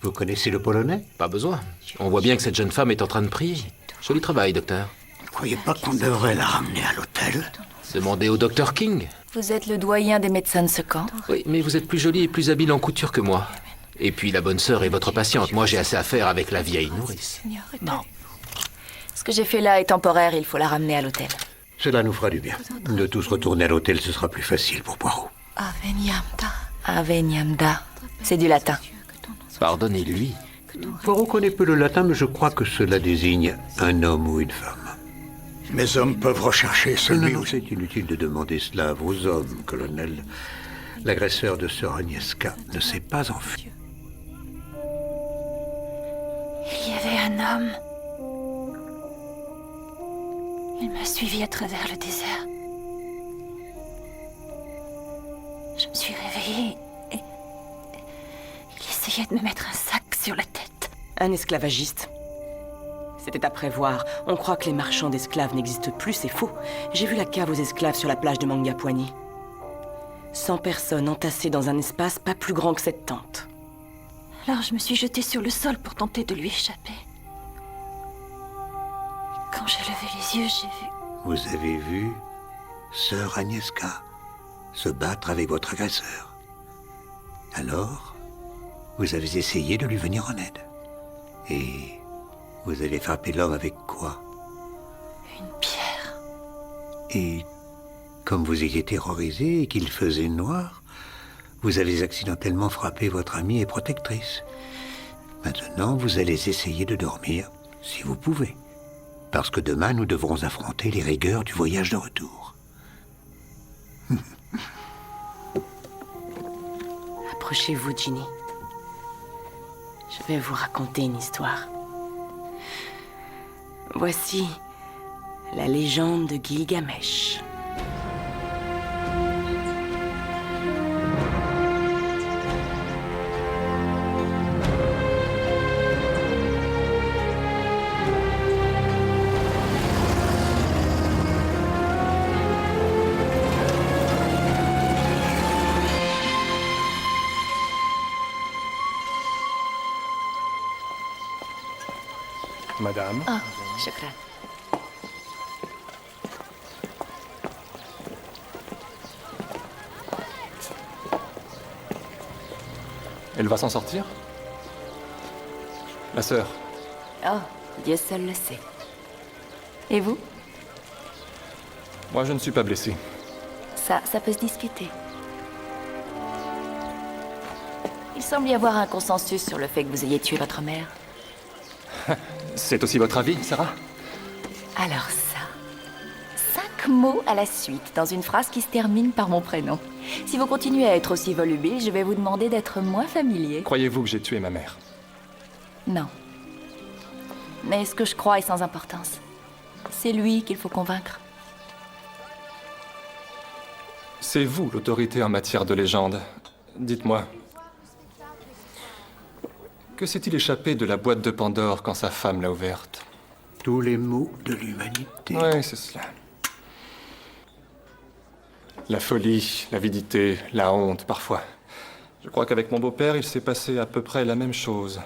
Vous connaissez le polonais? Pas besoin. On voit bien que cette jeune femme est en train de prier. Joli travail, docteur. Vous ne croyez pas qu'on devrait la ramener à l'hôtel? Demandez au docteur King. Vous êtes le doyen des médecins de ce camp? Oui, mais vous êtes plus jolie et plus habile en couture que moi. Et puis la bonne sœur est votre patiente. Moi, j'ai assez à faire avec la vieille nourrice. Non. Ce que j'ai fait là est temporaire, il faut la ramener à l'hôtel. Cela nous fera du bien. De tous retourner à l'hôtel, ce sera plus facile pour Poirot. Aveniamda. C'est du latin. Pardonnez-lui. Poirot connaît peu le latin, mais je crois que cela désigne un homme ou une femme. Mes hommes peuvent rechercher celui Non, c'est inutile de demander cela à vos hommes, colonel. L'agresseur de sœur Agnieszka ne s'est pas enfui. Il y avait un homme. Il m'a suivi à travers le désert. Je me suis réveillée et il essayait de me mettre un sac sur la tête. Un esclavagiste. C'était à prévoir. On croit que les marchands d'esclaves n'existent plus, c'est faux. J'ai vu la cave aux esclaves sur la plage de Mangapoigny. 100 personnes entassées dans un espace pas plus grand que cette tente. Alors je me suis jetée sur le sol pour tenter de lui échapper. Quand j'ai levé les yeux, j'ai vu... Vous avez vu sœur Agnieszka se battre avec votre agresseur. Alors, vous avez essayé de lui venir en aide. Et vous avez frappé l'homme avec quoi? Une pierre. Et comme vous étiez terrorisé et qu'il faisait noir, vous avez accidentellement frappé votre amie et protectrice. Maintenant, vous allez essayer de dormir, si vous pouvez. Parce que demain, nous devrons affronter les rigueurs du voyage de retour. Approchez-vous, Ginny. Je vais vous raconter une histoire. Voici la légende de Gilgamesh. Madame. Ah, shukran. Elle va s'en sortir? La sœur. Oh, Dieu seul le sait. Et vous? Moi, je ne suis pas blessé. Ça peut se discuter. Il semble y avoir un consensus sur le fait que vous ayez tué votre mère. C'est aussi votre avis, Sarah? Alors ça, 5 mots à la suite dans une phrase qui se termine par mon prénom. Si vous continuez à être aussi volubile, je vais vous demander d'être moins familier. Croyez-vous que j'ai tué ma mère? Non. Mais ce que je crois est sans importance. C'est lui qu'il faut convaincre. C'est vous l'autorité en matière de légende. Dites-moi. Que s'est-il échappé de la boîte de Pandore quand sa femme l'a ouverte? Tous les maux de l'humanité. Oui, c'est cela. La folie, l'avidité, la honte, parfois. Je crois qu'avec mon beau-père, il s'est passé à peu près la même chose.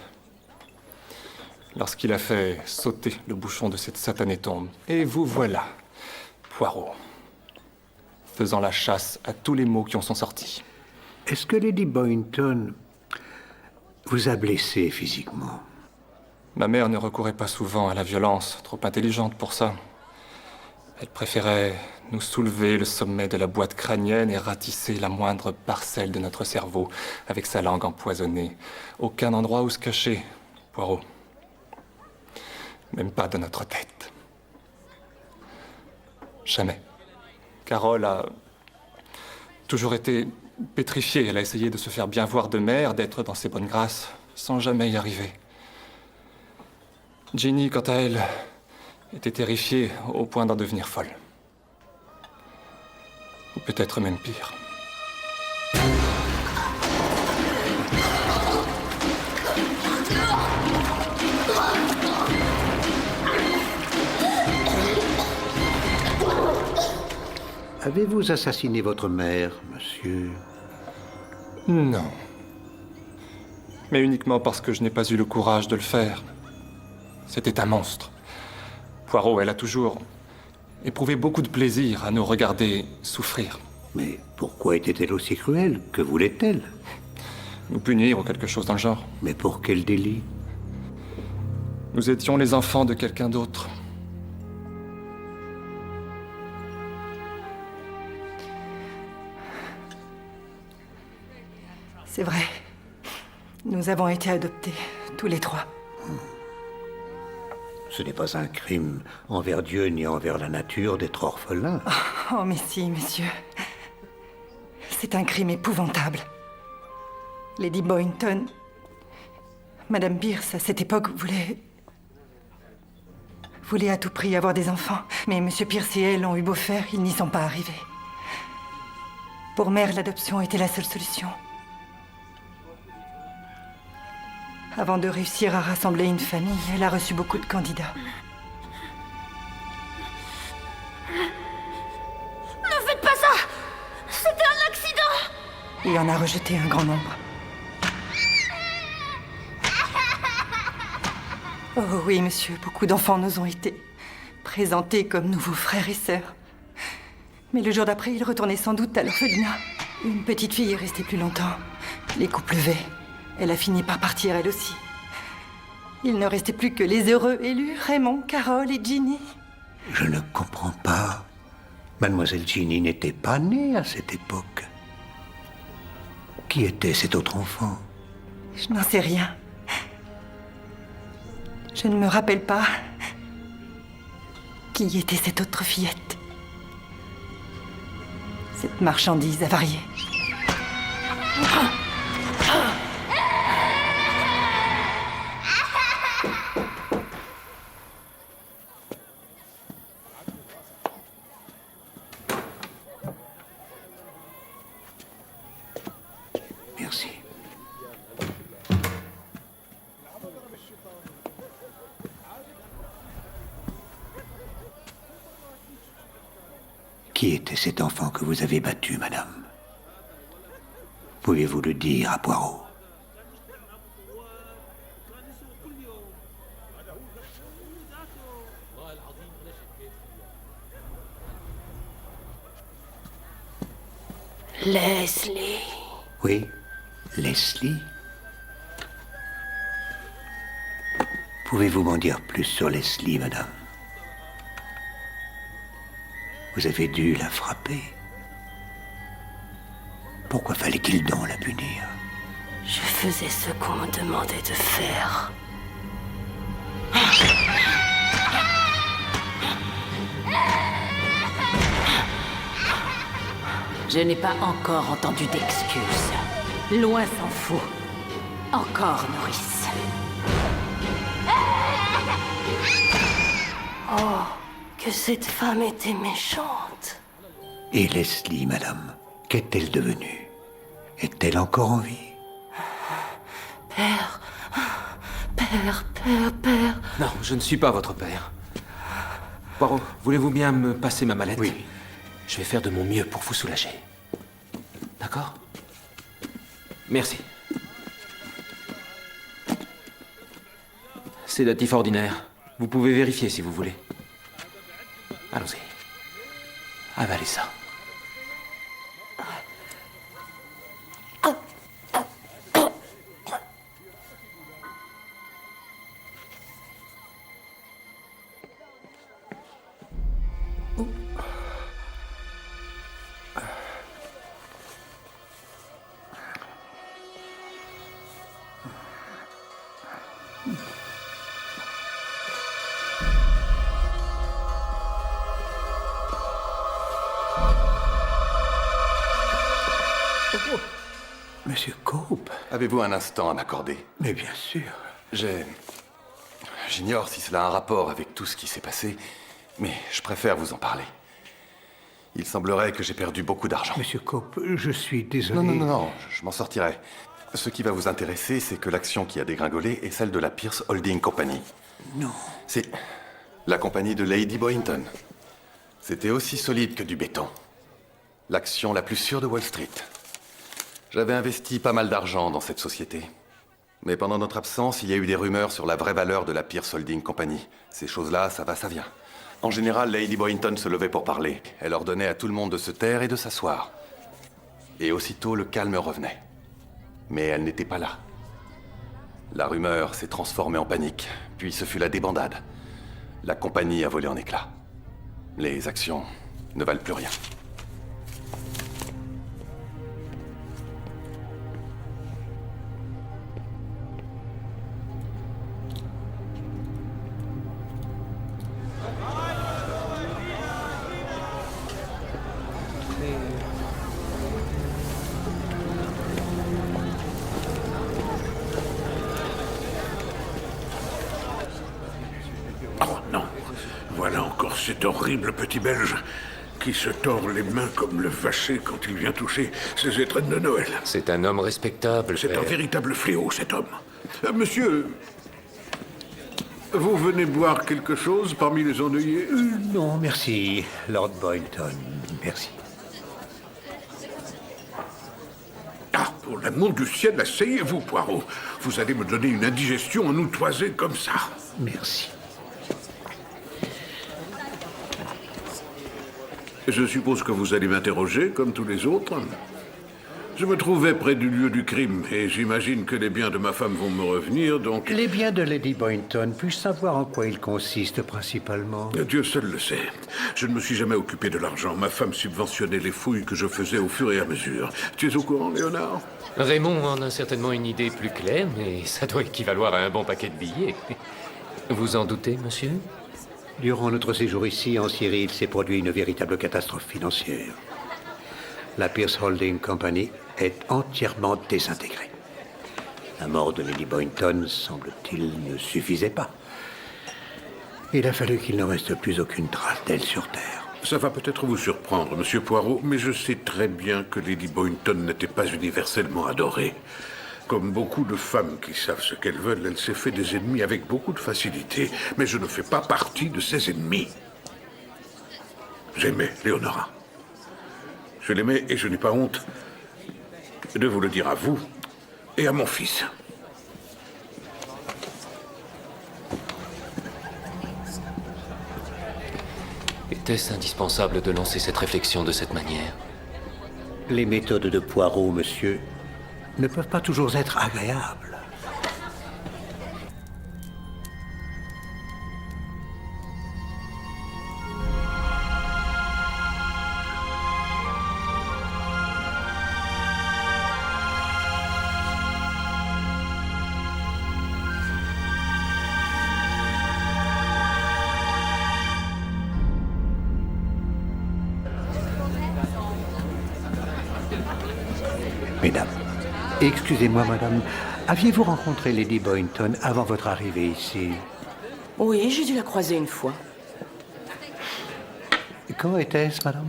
Lorsqu'il a fait sauter le bouchon de cette satanée tombe. Et vous voilà, Poirot, faisant la chasse à tous les maux qui en sont sortis. Est-ce que Lady Boynton vous a blessé physiquement? Ma mère ne recourait pas souvent à la violence, trop intelligente pour ça. Elle préférait nous soulever le sommet de la boîte crânienne et ratisser la moindre parcelle de notre cerveau avec sa langue empoisonnée. Aucun endroit où se cacher, Poirot. Même pas de notre tête. Jamais. Carole a toujours été pétrifiée. Elle a essayé de se faire bien voir de mère, d'être dans ses bonnes grâces, sans jamais y arriver. Ginny, quant à elle, était terrifiée au point d'en devenir folle. Ou peut-être même pire. Avez-vous assassiné votre mère, monsieur? Non. Mais uniquement parce que je n'ai pas eu le courage de le faire. C'était un monstre. Poirot, elle a toujours éprouvé beaucoup de plaisir à nous regarder souffrir. Mais pourquoi était-elle aussi cruelle? Que voulait-elle? Nous punir ou quelque chose dans le genre. Mais pour quel délit? Nous étions les enfants de quelqu'un d'autre. C'est vrai. Nous avons été adoptés, tous les trois. Ce n'est pas un crime envers Dieu ni envers la nature d'être orphelin. Oh, mais si, monsieur. C'est un crime épouvantable. Lady Boynton, Madame Pierce, à cette époque, voulait à tout prix avoir des enfants. Mais Monsieur Pierce et elle ont eu beau faire, ils n'y sont pas arrivés. Pour mère, l'adoption était la seule solution. Avant de réussir à rassembler une famille, elle a reçu beaucoup de candidats. Ne faites pas ça! C'était un accident! Et en a rejeté un grand nombre. Oh oui, monsieur, beaucoup d'enfants nous ont été présentés comme nouveaux frères et sœurs. Mais le jour d'après, ils retournaient sans doute à l'orphelinat. Une petite fille est restée plus longtemps. Les couples levaient. Elle a fini par partir, elle aussi. Il ne restait plus que les heureux élus, Raymond, Carole et Ginny. Je ne comprends pas. Mademoiselle Ginny n'était pas née à cette époque. Qui était cet autre enfant? Je n'en sais rien. Je ne me rappelle pas qui était cette autre fillette. Cette marchandise avariée. Merci. Qui était cet enfant que vous avez battu, madame? Pouvez-vous le dire à Poirot? Leslie. Oui, Leslie. Pouvez-vous m'en dire plus sur Leslie, madame? Vous avez dû la frapper. Pourquoi fallait-il donc la punir? Je faisais ce qu'on me demandait de faire. Je n'ai pas encore entendu d'excuses. Loin s'en faut. Encore, nourrice. Oh, que cette femme était méchante. Et Leslie, madame, qu'est-elle devenue? Est-elle encore en vie? Père, père. Non, je ne suis pas votre père. Poirot, voulez-vous bien me passer ma mallette? Oui. Je vais faire de mon mieux pour vous soulager. D'accord? Merci. Sédatif ordinaire. Vous pouvez vérifier si vous voulez. Allons-y. Avalez ça. Monsieur Cope. Avez-vous un instant à m'accorder? Mais bien sûr. J'ignore si cela a un rapport avec tout ce qui s'est passé, mais je préfère vous en parler. Il semblerait que j'ai perdu beaucoup d'argent. Monsieur Cope, je suis désolé. Non, je m'en sortirai. Ce qui va vous intéresser, c'est que l'action qui a dégringolé est celle de la Pierce Holding Company. Non. C'est la compagnie de Lady Boynton. C'était aussi solide que du béton. L'action la plus sûre de Wall Street. J'avais investi pas mal d'argent dans cette société. Mais pendant notre absence, il y a eu des rumeurs sur la vraie valeur de la Pierce Holding Company. Ces choses-là, ça va, ça vient. En général, Lady Boynton se levait pour parler. Elle ordonnait à tout le monde de se taire et de s'asseoir. Et aussitôt, le calme revenait. Mais elle n'était pas là. La rumeur s'est transformée en panique, puis ce fut la débandade. La compagnie a volé en éclats. Les actions ne valent plus rien. Cet horrible petit Belge qui se tord les mains comme le vacher quand il vient toucher ses étrennes de Noël. C'est un homme respectable. C'est un véritable fléau, cet homme. Monsieur, vous venez boire quelque chose parmi les endeuillés? Non, merci, Lord Boynton. Merci. Ah, pour l'amour du ciel, asseyez-vous, Poirot. Vous allez me donner une indigestion en nous toiser comme ça. Merci. Je suppose que vous allez m'interroger, comme tous les autres. Je me trouvais près du lieu du crime, et j'imagine que les biens de ma femme vont me revenir, donc... Les biens de Lady Boynton, puis-je savoir en quoi ils consistent principalement? Dieu seul le sait. Je ne me suis jamais occupé de l'argent. Ma femme subventionnait les fouilles que je faisais au fur et à mesure. Tu es au courant, Léonard? Raymond en a certainement une idée plus claire, mais ça doit équivaloir à un bon paquet de billets. Vous en doutez, monsieur? Durant notre séjour ici, en Syrie, il s'est produit une véritable catastrophe financière. La Pierce Holding Company est entièrement désintégrée. La mort de Lady Boynton, semble-t-il, ne suffisait pas. Il a fallu qu'il ne reste plus aucune trace d'elle sur Terre. Ça va peut-être vous surprendre, Monsieur Poirot, mais je sais très bien que Lady Boynton n'était pas universellement adorée. Comme beaucoup de femmes qui savent ce qu'elles veulent, elle s'est fait des ennemis avec beaucoup de facilité, mais je ne fais pas partie de ces ennemis. J'aimais Léonora. Je l'aimais et je n'ai pas honte de vous le dire à vous et à mon fils. Était-ce indispensable de lancer cette réflexion de cette manière? Les méthodes de Poirot, monsieur, ne peuvent pas toujours être agréables. Mesdames, excusez-moi, madame, aviez-vous rencontré Lady Boynton avant votre arrivée ici? Oui, j'ai dû la croiser une fois. Quand était-ce, madame?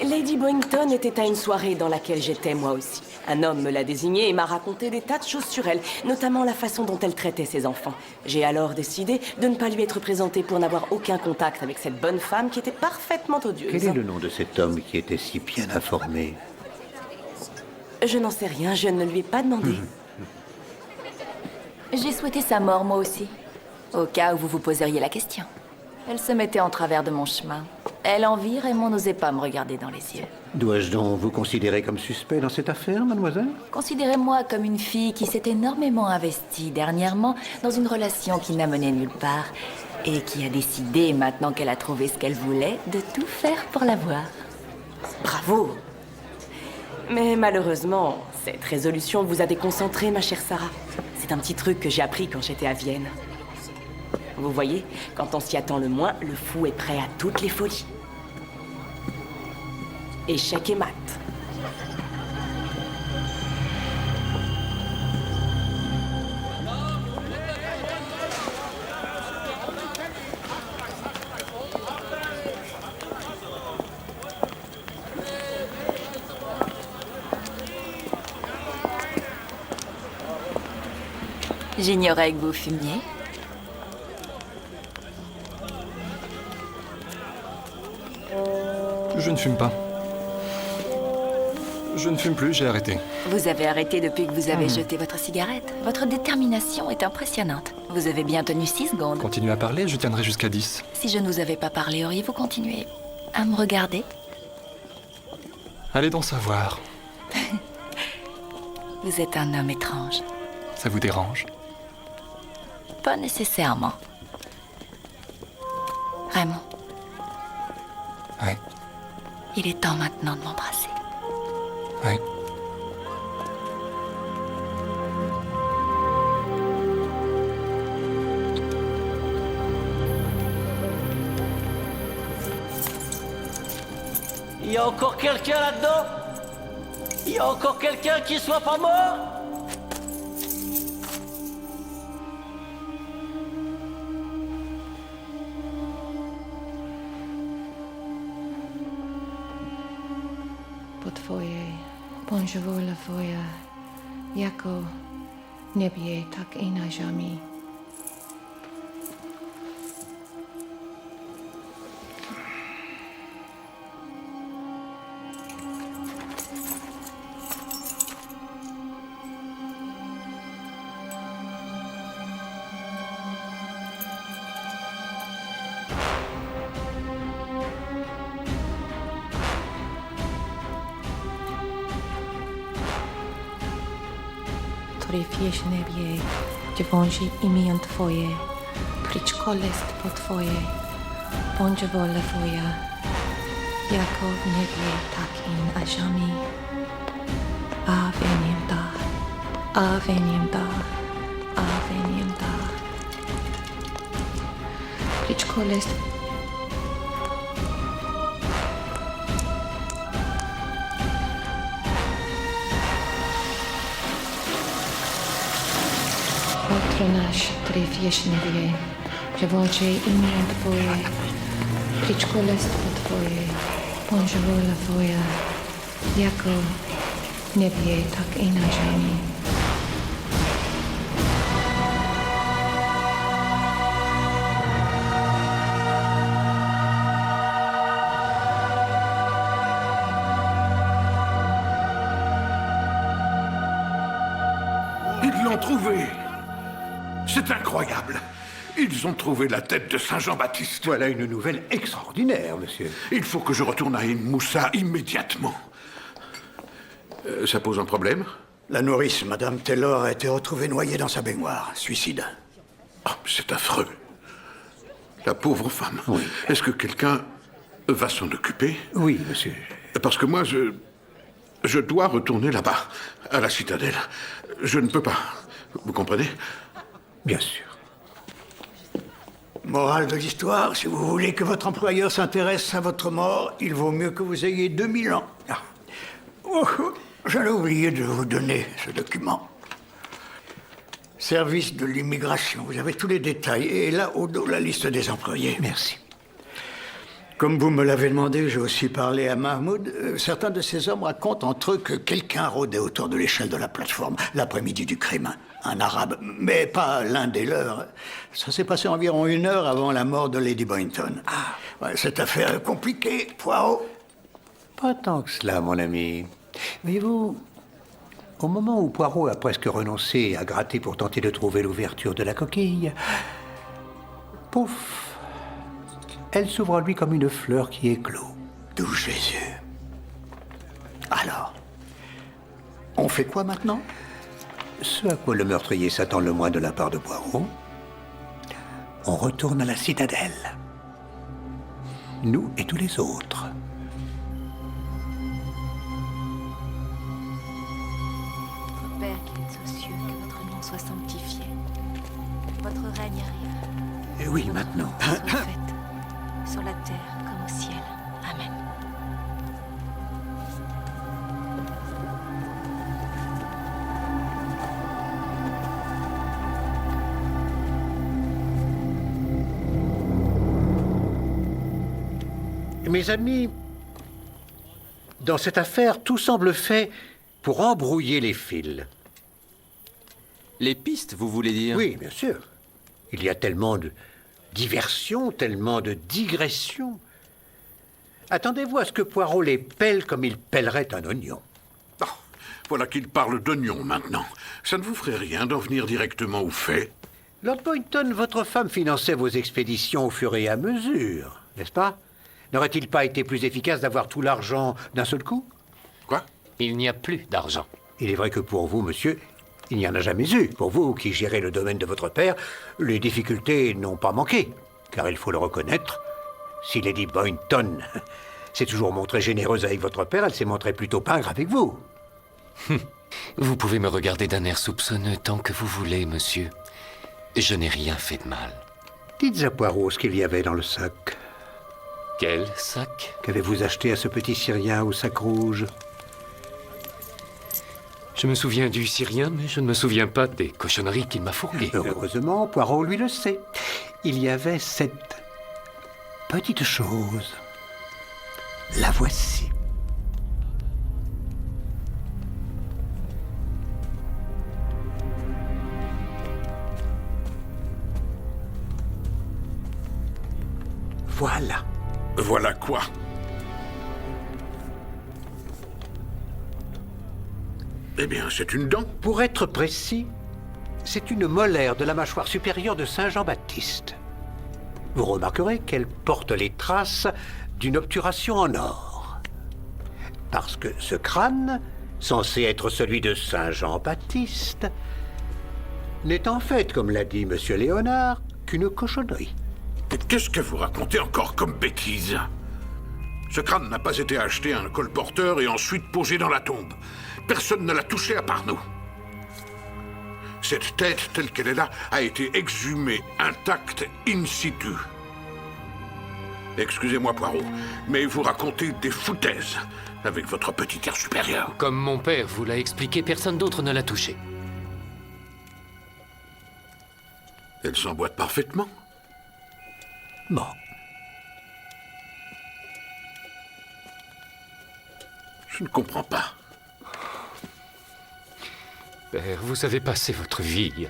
Lady Boynton était à une soirée dans laquelle j'étais moi aussi. Un homme me l'a désignée et m'a raconté des tas de choses sur elle, notamment la façon dont elle traitait ses enfants. J'ai alors décidé de ne pas lui être présentée pour n'avoir aucun contact avec cette bonne femme qui était parfaitement odieuse. Quel est le nom de cet homme qui était si bien informé? Je n'en sais rien, je ne lui ai pas demandé. J'ai souhaité sa mort, moi aussi. Au cas où vous vous poseriez la question. Elle se mettait en travers de mon chemin. Elle envie, Raymond n'osait pas me regarder dans les yeux. Dois-je donc vous considérer comme suspect dans cette affaire, mademoiselle? Considérez-moi comme une fille qui s'est énormément investie dernièrement dans une relation qui n'a mené nulle part et qui a décidé, maintenant qu'elle a trouvé ce qu'elle voulait, de tout faire pour l'avoir. Bravo! Mais malheureusement, cette résolution vous a déconcentré, ma chère Sarah. C'est un petit truc que j'ai appris quand j'étais à Vienne. Vous voyez, quand on s'y attend le moins, le fou est prêt à toutes les folies. Échec et mat. J'ignorais que vous fumiez. Je ne fume pas. Je ne fume plus, j'ai arrêté. Vous avez arrêté depuis que vous avez jeté votre cigarette. Votre détermination est impressionnante. Vous avez bien tenu 6 secondes. Continuez à parler, je tiendrai jusqu'à 10. Si je ne vous avais pas parlé, auriez-vous continué à me regarder? Allez donc savoir. Vous êtes un homme étrange. Ça vous dérange? Pas nécessairement. Raymond. Ouais. Il est temps maintenant de m'embrasser. Ouais. Il y a encore quelqu'un là-dedans? Il y a encore quelqu'un qui soit pas mort? Twoje, bądź wola Twoja, jako niebie, tak i na ziemi. Wiesz niebie, gdzie wąży imię Twoje, prycz królestwo Twoje, bądź wola Twoja, jako w niebie, tak i na ziemi. Ave niemda, Ave niemda, Ave niemda. Prycz królestwo. Otro nasz, który wiesz niebie, że włączy imię Twoje, prycz królestwo Twoje, bądź wola Twoja, jako w niebie, tak i na ziemi. Ils l'ont trouvé. C'est incroyable. Ils ont trouvé la tête de Saint Jean-Baptiste. Voilà une nouvelle extraordinaire, monsieur. Il faut que je retourne à Ibn Moussa immédiatement. Ça pose un problème? La nourrice, Madame Taylor, a été retrouvée noyée dans sa baignoire. Suicide. Oh, c'est affreux. La pauvre femme. Oui. Est-ce que quelqu'un va s'en occuper? Oui, monsieur. Parce que moi, je dois retourner là-bas, à la citadelle. Je ne peux pas. Vous comprenez? Bien sûr. Morale de l'histoire, si vous voulez que votre employeur s'intéresse à votre mort, il vaut mieux que vous ayez 2000 ans. Ah. Oh, j'allais oublier de vous donner ce document. Service de l'immigration, vous avez tous les détails. Et là, au dos, la liste des employés. Merci. Comme vous me l'avez demandé, j'ai aussi parlé à Mahmoud. Certains de ces hommes racontent entre eux que quelqu'un rôdait autour de l'échelle de la plateforme l'après-midi du crime. Un arabe, mais pas l'un des leurs. Ça s'est passé environ 1 heure avant la mort de Lady Boynton. Ah. Ouais, cette affaire est compliquée, Poirot. Pas tant que cela, mon ami. Voyez-vous, au moment où Poirot a presque renoncé à gratter pour tenter de trouver l'ouverture de la coquille, pouf, elle s'ouvre en lui comme une fleur qui éclot. D'où Jésus. Alors, on fait quoi maintenant? Ce à quoi le meurtrier s'attend le moins de la part de Poirot, on retourne à la citadelle. Nous et tous les autres. Père qui êtes aux cieux, que votre nom soit sanctifié. Votre règne arrive. Et oui, maintenant. Soit faite, sur la terre comme au ciel. Amen. Mes amis, dans cette affaire, tout semble fait pour embrouiller les fils. Les pistes, vous voulez dire? Oui, bien sûr. Il y a tellement de diversion, tellement de digression. Attendez-vous à ce que Poirot les pèle comme il pèlerait un oignon. Oh, voilà qu'il parle d'oignon maintenant. Ça ne vous ferait rien d'en venir directement aux faits? Lord Boynton, votre femme finançait vos expéditions au fur et à mesure, n'est-ce pas? N'aurait-il pas été plus efficace d'avoir tout l'argent d'un seul coup? Quoi? Il n'y a plus d'argent. Il est vrai que pour vous, monsieur, il n'y en a jamais eu. Pour vous, qui gérez le domaine de votre père, les difficultés n'ont pas manqué. Car il faut le reconnaître, si Lady Boynton s'est toujours montrée généreuse avec votre père, elle s'est montrée plutôt pingre avec vous. Vous pouvez me regarder d'un air soupçonneux tant que vous voulez, monsieur. Je n'ai rien fait de mal. Dites à Poirot ce qu'il y avait dans le sac. Quel sac? Qu'avez-vous acheté à ce petit Syrien au sac rouge? Je me souviens du Syrien, mais je ne me souviens pas des cochonneries qu'il m'a fourguées. Heureusement, Poirot, lui, le sait. Il y avait cette petite chose. La voici. Voilà. Voilà quoi? Eh bien, c'est une dent. Pour être précis, c'est une molaire de la mâchoire supérieure de Saint Jean-Baptiste. Vous remarquerez qu'elle porte les traces d'une obturation en or. Parce que ce crâne, censé être celui de Saint Jean-Baptiste, n'est en fait, comme l'a dit Monsieur Léonard, qu'une cochonnerie. Mais qu'est-ce que vous racontez encore comme bêtise? Ce crâne n'a pas été acheté à un colporteur et ensuite posé dans la tombe. Personne ne l'a touché à part nous. Cette tête, telle qu'elle est là, a été exhumée, intacte, in situ. Excusez-moi, Poirot, mais vous racontez des foutaises avec votre petit air supérieur. Comme mon père vous l'a expliqué, personne d'autre ne l'a touché. Elle s'emboîte parfaitement. Bon. Je ne comprends pas. Père, vous avez passé votre vie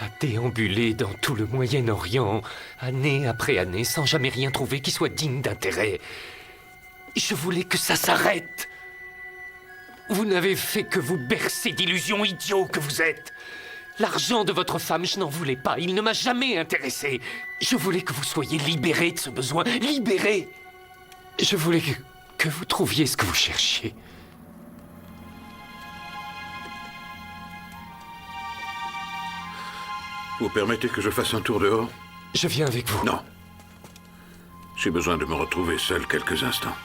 à déambuler dans tout le Moyen-Orient, année après année, sans jamais rien trouver qui soit digne d'intérêt. Je voulais que ça s'arrête. Vous n'avez fait que vous bercer d'illusions idiots que vous êtes. L'argent de votre femme, je n'en voulais pas. Il ne m'a jamais intéressé. Je voulais que vous soyez libérés de ce besoin. Libérés. Je voulais que vous trouviez ce que vous cherchiez. Vous permettez que je fasse un tour dehors? Je viens avec vous. Non. J'ai besoin de me retrouver seul quelques instants.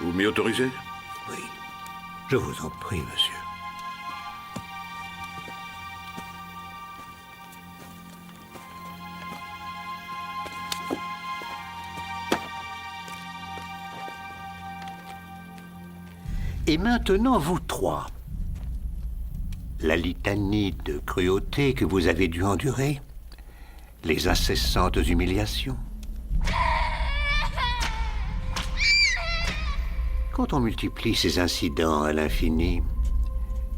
Vous m'y autorisez? Oui. Je vous en prie, monsieur. Et maintenant, vous trois. La litanie de cruauté que vous avez dû endurer, les incessantes humiliations. Quand on multiplie ces incidents à l'infini,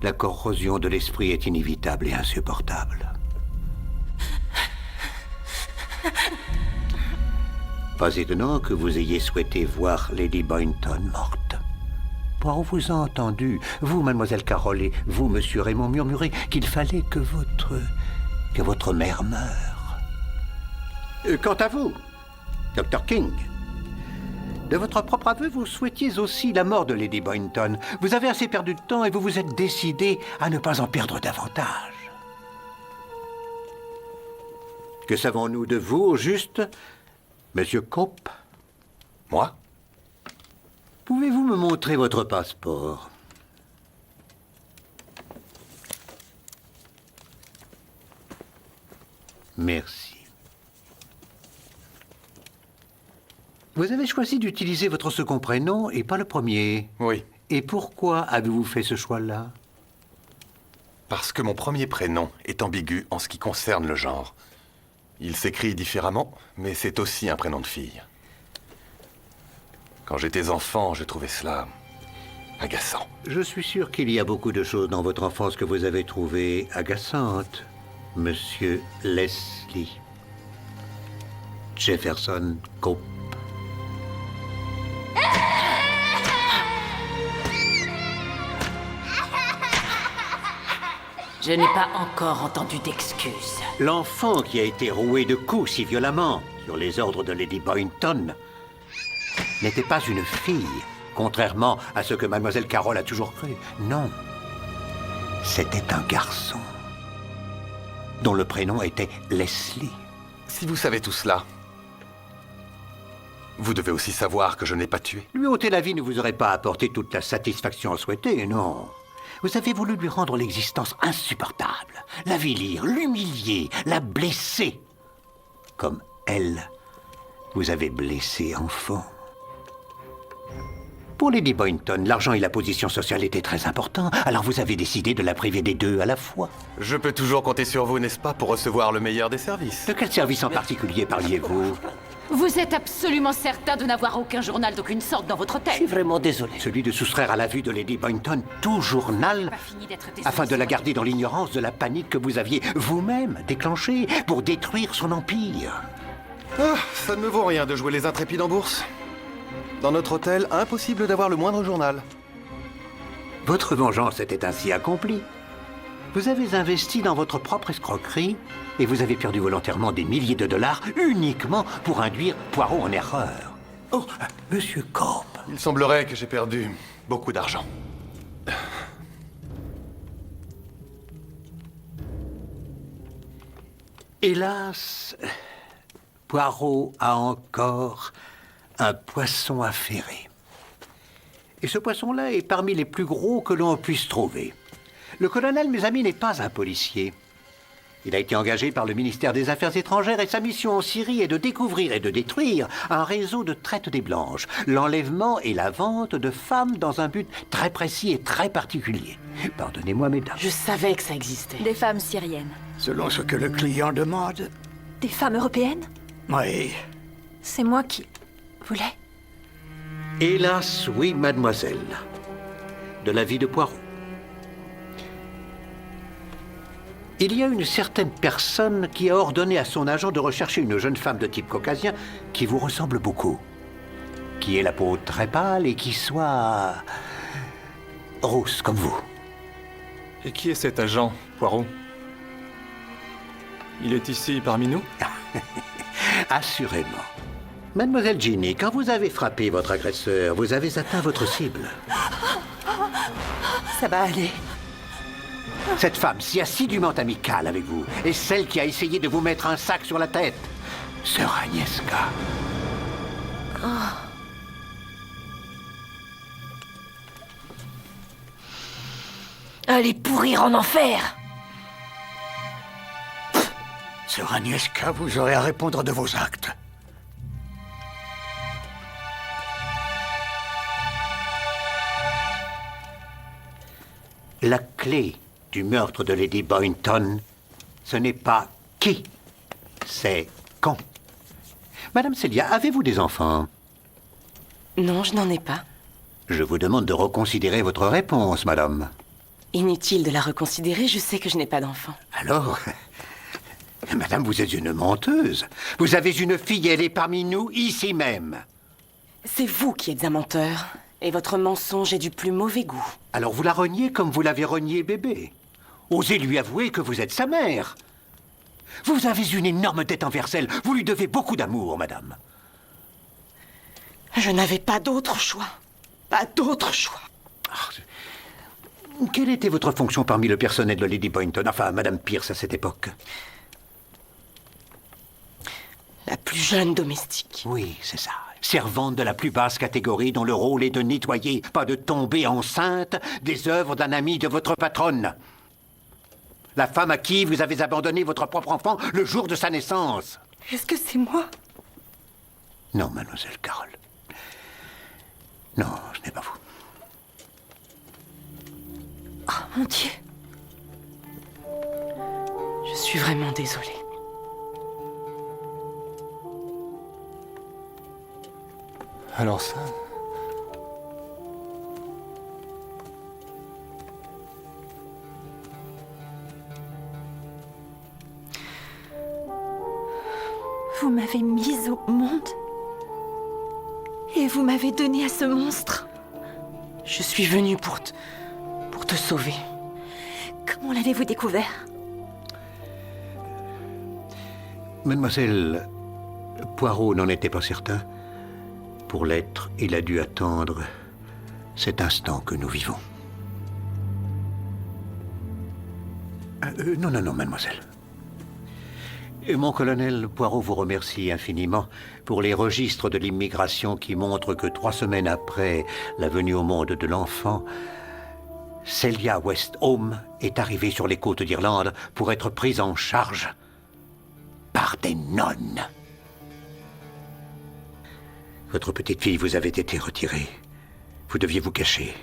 la corrosion de l'esprit est inévitable et insupportable. Pas étonnant que vous ayez souhaité voir Lady Boynton morte. Poirot vous a entendu, vous, mademoiselle Carroll, et vous, monsieur Raymond, murmurer qu'il fallait que votre mère meure. Quant à vous, Dr. King, de votre propre aveu, vous souhaitiez aussi la mort de Lady Boynton. Vous avez assez perdu de temps et vous vous êtes décidé à ne pas en perdre davantage. Que savons-nous de vous, au juste, monsieur Cope? Moi? Pouvez-vous me montrer votre passeport? Merci. Vous avez choisi d'utiliser votre second prénom et pas le premier. Oui. Et pourquoi avez-vous fait ce choix-là? Parce que mon premier prénom est ambigu en ce qui concerne le genre. Il s'écrit différemment, mais c'est aussi un prénom de fille. Quand j'étais enfant, je trouvais cela agaçant. Je suis sûr qu'il y a beaucoup de choses dans votre enfance que vous avez trouvées agaçantes, monsieur Leslie Jefferson Cope. Je n'ai pas encore entendu d'excuses. L'enfant qui a été roué de coups si violemment sur les ordres de Lady Boynton n'était pas une fille, contrairement à ce que mademoiselle Carroll a toujours cru. Non, c'était un garçon dont le prénom était Leslie. Si vous savez tout cela, vous devez aussi savoir que je n'ai pas tué. Lui ôter la vie ne vous aurait pas apporté toute la satisfaction souhaitée, non. Vous avez voulu lui rendre l'existence insupportable, l'avilir, l'humilier, la blesser. Comme elle, vous avez blessé enfant. Pour Lady Boynton, l'argent et la position sociale étaient très importants, alors vous avez décidé de la priver des deux à la fois. Je peux toujours compter sur vous, n'est-ce pas, pour recevoir le meilleur des services? De quel service en particulier parliez-vous? Vous êtes absolument certain de n'avoir aucun journal d'aucune sorte dans votre tête? Je suis vraiment désolé. Celui de soustraire à la vue de Lady Boynton tout journal, afin de la garder dans l'ignorance de la panique que vous aviez vous-même déclenchée pour détruire son empire. Ah, ça ne me vaut rien de jouer les intrépides en bourse. Dans notre hôtel, impossible d'avoir le moindre journal. Votre vengeance était ainsi accomplie. Vous avez investi dans votre propre escroquerie et vous avez perdu volontairement des milliers de dollars uniquement pour induire Poirot en erreur. Oh, monsieur Cope. Il semblerait que j'ai perdu beaucoup d'argent. Hélas, Poirot a encore un poisson à ferrer. Et ce poisson-là est parmi les plus gros que l'on puisse trouver. Le colonel, mes amis, n'est pas un policier. Il a été engagé par le ministère des Affaires étrangères et sa mission en Syrie est de découvrir et de détruire un réseau de traite des blanches, l'enlèvement et la vente de femmes dans un but très précis et très particulier. Pardonnez-moi, mesdames. Je savais que ça existait. Des femmes syriennes. Selon ce que le client demande. Des femmes européennes? Oui. C'est moi qui voulais. Hélas, oui, mademoiselle. De la vie de Poirot. Il y a une certaine personne qui a ordonné à son agent de rechercher une jeune femme de type caucasien qui vous ressemble beaucoup. Qui ait la peau très pâle et qui soit rousse comme vous. Et qui est cet agent, Poirot? Il est ici parmi nous? Assurément. Mademoiselle Ginny, quand vous avez frappé votre agresseur, vous avez atteint votre cible. Ça va aller. Cette femme si assidûment amicale avec vous est celle qui a essayé de vous mettre un sac sur la tête. Sœur Agnieszka. Allez pourrir en enfer! Sœur Agnieszka, vous aurez à répondre de vos actes. La clé du meurtre de Lady Boynton, ce n'est pas qui, c'est quand. Madame Celia, avez-vous des enfants? Non, je n'en ai pas. Je vous demande de reconsidérer votre réponse, madame. Inutile de la reconsidérer, je sais que je n'ai pas d'enfant. Alors, madame, vous êtes une menteuse. Vous avez une fille, elle est parmi nous, ici même. C'est vous qui êtes un menteur. Et votre mensonge est du plus mauvais goût. Alors vous la reniez comme vous l'avez renié bébé. Osez lui avouer que vous êtes sa mère. Vous avez une énorme dette envers elle. Vous lui devez beaucoup d'amour, madame. Je n'avais pas d'autre choix. Pas d'autre choix. Quelle était votre fonction parmi le personnel de Lady Boynton, enfin, madame Pierce à cette époque? La plus jeune domestique. Oui, c'est ça. Servante de la plus basse catégorie dont le rôle est de nettoyer, pas de tomber enceinte, des œuvres d'un ami de votre patronne. La femme à qui vous avez abandonné votre propre enfant le jour de sa naissance. Est-ce que c'est moi? Non, mademoiselle Carole. Non, ce n'est pas vous. Oh, mon Dieu. Je suis vraiment désolée. Alors ça... Vous m'avez mise au monde et vous m'avez donné à ce monstre. Je suis venue pour te sauver. Comment l'avez-vous découvert? Mademoiselle Poirot n'en était pas certain. Pour l'être, il a dû attendre cet instant que nous vivons. Non, mademoiselle. Mon colonel Poirot vous remercie infiniment pour les registres de l'immigration qui montrent que 3 semaines après la venue au monde de l'enfant, Celia Westhome est arrivée sur les côtes d'Irlande pour être prise en charge par des nonnes. Votre petite fille vous avait été retirée. Vous deviez vous cacher.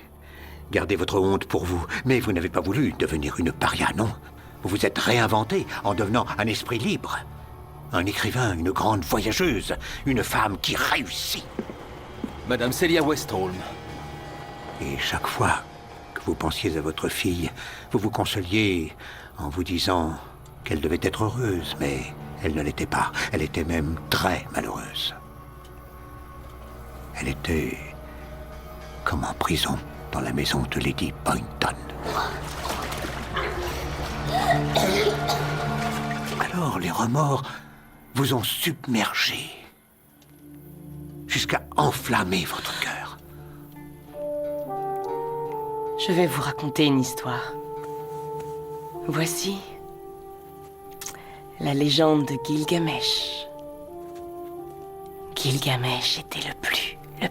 Garder votre honte pour vous. Mais vous n'avez pas voulu devenir une paria, non? Vous vous êtes réinventé en devenant un esprit libre. Un écrivain, une grande voyageuse, une femme qui réussit. Madame Celia Westhome. Et chaque fois que vous pensiez à votre fille, vous vous consoliez en vous disant qu'elle devait être heureuse, mais elle ne l'était pas. Elle était même très malheureuse. Elle était comme en prison dans la maison de Lady Boynton. Alors les remords vous ont submergé jusqu'à enflammer votre cœur. Je vais vous raconter une histoire. Voici la légende de Gilgamesh. Gilgamesh était le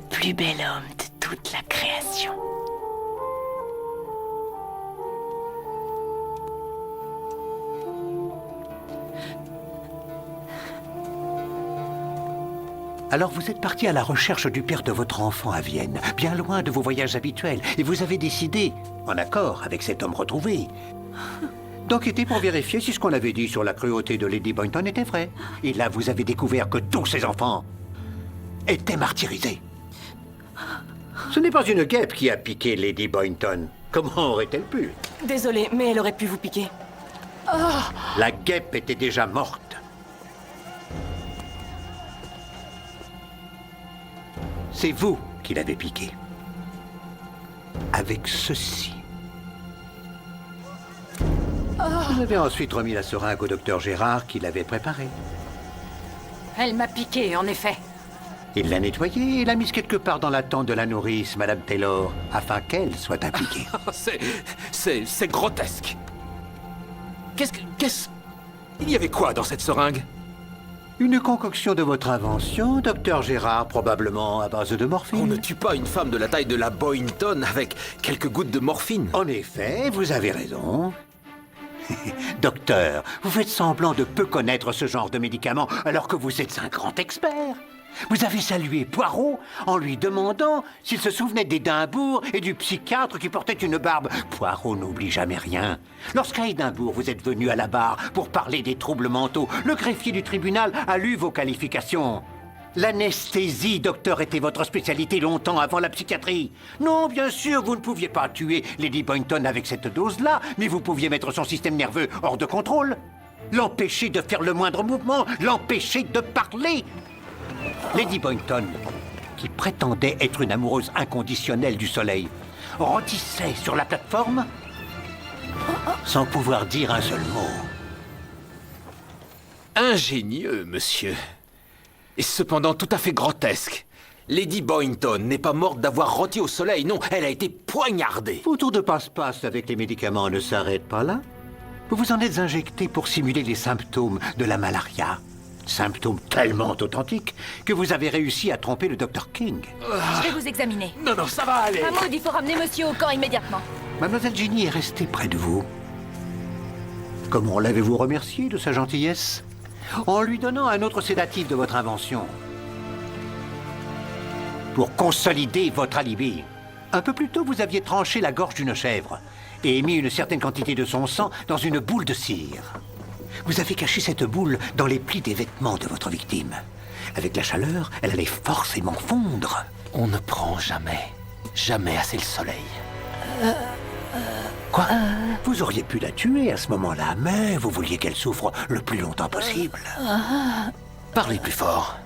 plus bel homme de toute la création. Alors vous êtes parti à la recherche du père de votre enfant à Vienne, bien loin de vos voyages habituels, et vous avez décidé, en accord avec cet homme retrouvé, d'enquêter pour vérifier si ce qu'on avait dit sur la cruauté de Lady Boynton était vrai. Et là, vous avez découvert que tous ces enfants étaient martyrisés. Ce n'est pas une guêpe qui a piqué Lady Boynton. Comment aurait-elle pu? Désolée, mais elle aurait pu vous piquer. La guêpe était déjà morte. C'est vous qui l'avez piqué. Avec ceci. Vous avez ensuite remis la seringue au docteur Gérard qui l'avait préparée. Elle m'a piqué, en effet. Il l'a nettoyée et l'a mise quelque part dans la tente de la nourrice, Madame Taylor, afin qu'elle soit impliquée. C'est grotesque. Qu'est-ce... Il y avait quoi dans cette seringue? Une concoction de votre invention, docteur Gérard, probablement à base de morphine. On ne tue pas une femme de la taille de la Boynton avec quelques gouttes de morphine. En effet, vous avez raison. Docteur, vous faites semblant de peu connaître ce genre de médicaments alors que vous êtes un grand expert. Vous avez salué Poirot en lui demandant s'il se souvenait d'Édimbourg et du psychiatre qui portait une barbe. Poirot n'oublie jamais rien. Lorsqu'à Édimbourg, vous êtes venu à la barre pour parler des troubles mentaux, le greffier du tribunal a lu vos qualifications. L'anesthésie, docteur, était votre spécialité longtemps avant la psychiatrie. Non, bien sûr, vous ne pouviez pas tuer Lady Boynton avec cette dose-là, mais vous pouviez mettre son système nerveux hors de contrôle. L'empêcher de faire le moindre mouvement, l'empêcher de parler. Lady Boynton, qui prétendait être une amoureuse inconditionnelle du soleil, rôtissait sur la plateforme sans pouvoir dire un seul mot. Ingénieux, monsieur. Et cependant tout à fait grotesque. Lady Boynton n'est pas morte d'avoir rôti au soleil, non, elle a été poignardée. Vos tours de passe-passe avec les médicaments ne s'arrêtent pas là. Vous vous en êtes injecté pour simuler les symptômes de la malaria. Symptômes tellement authentiques que vous avez réussi à tromper le Dr King. Je vais vous examiner. Non, ça va aller. Mahmoud, il faut ramener monsieur au camp immédiatement. Mademoiselle Ginny est restée près de vous. Comment l'avez-vous remercié de sa gentillesse? En lui donnant un autre sédatif de votre invention. Pour consolider votre alibi. Un peu plus tôt, vous aviez tranché la gorge d'une chèvre et mis une certaine quantité de son sang dans une boule de cire. Vous avez caché cette boule dans les plis des vêtements de votre victime. Avec la chaleur, elle allait forcément fondre. On ne prend jamais assez le soleil. Quoi? Vous auriez pu la tuer à ce moment-là, mais vous vouliez qu'elle souffre le plus longtemps possible. Parlez plus fort.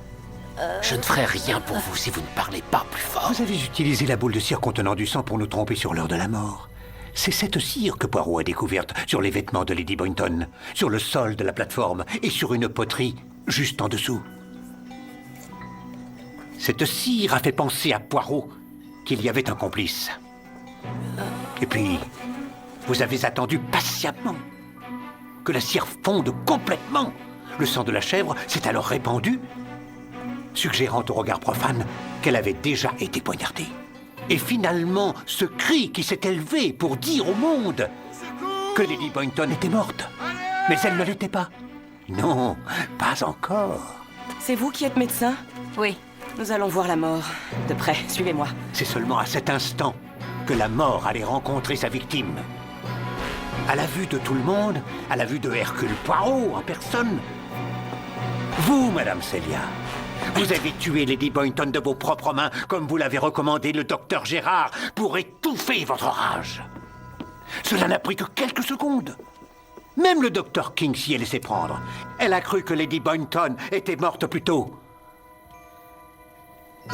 Je ne ferai rien pour vous si vous ne parlez pas plus fort. Vous avez utilisé la boule de cire contenant du sang pour nous tromper sur l'heure de la mort. C'est cette cire que Poirot a découverte sur les vêtements de Lady Boynton, sur le sol de la plateforme et sur une poterie juste en dessous. Cette cire a fait penser à Poirot qu'il y avait un complice. Et puis, vous avez attendu patiemment que la cire fonde complètement. Le sang de la chèvre s'est alors répandu, suggérant au regard profane qu'elle avait déjà été poignardée. Et finalement, ce cri qui s'est élevé pour dire au monde que Lady Boynton était morte. Mais elle ne l'était pas. Non, pas encore. C'est vous qui êtes médecin? Oui. Nous allons voir la mort. De près, suivez-moi. C'est seulement à cet instant que la mort allait rencontrer sa victime. À la vue de tout le monde, à la vue de Hercule Poirot en personne. Vous, Madame Celia, vous avez tué Lady Boynton de vos propres mains, comme vous l'avez recommandé le docteur Gérard, pour étouffer votre rage. Cela n'a pris que quelques secondes. Même le docteur King s'y est laissé prendre. Elle a cru que Lady Boynton était morte plus tôt.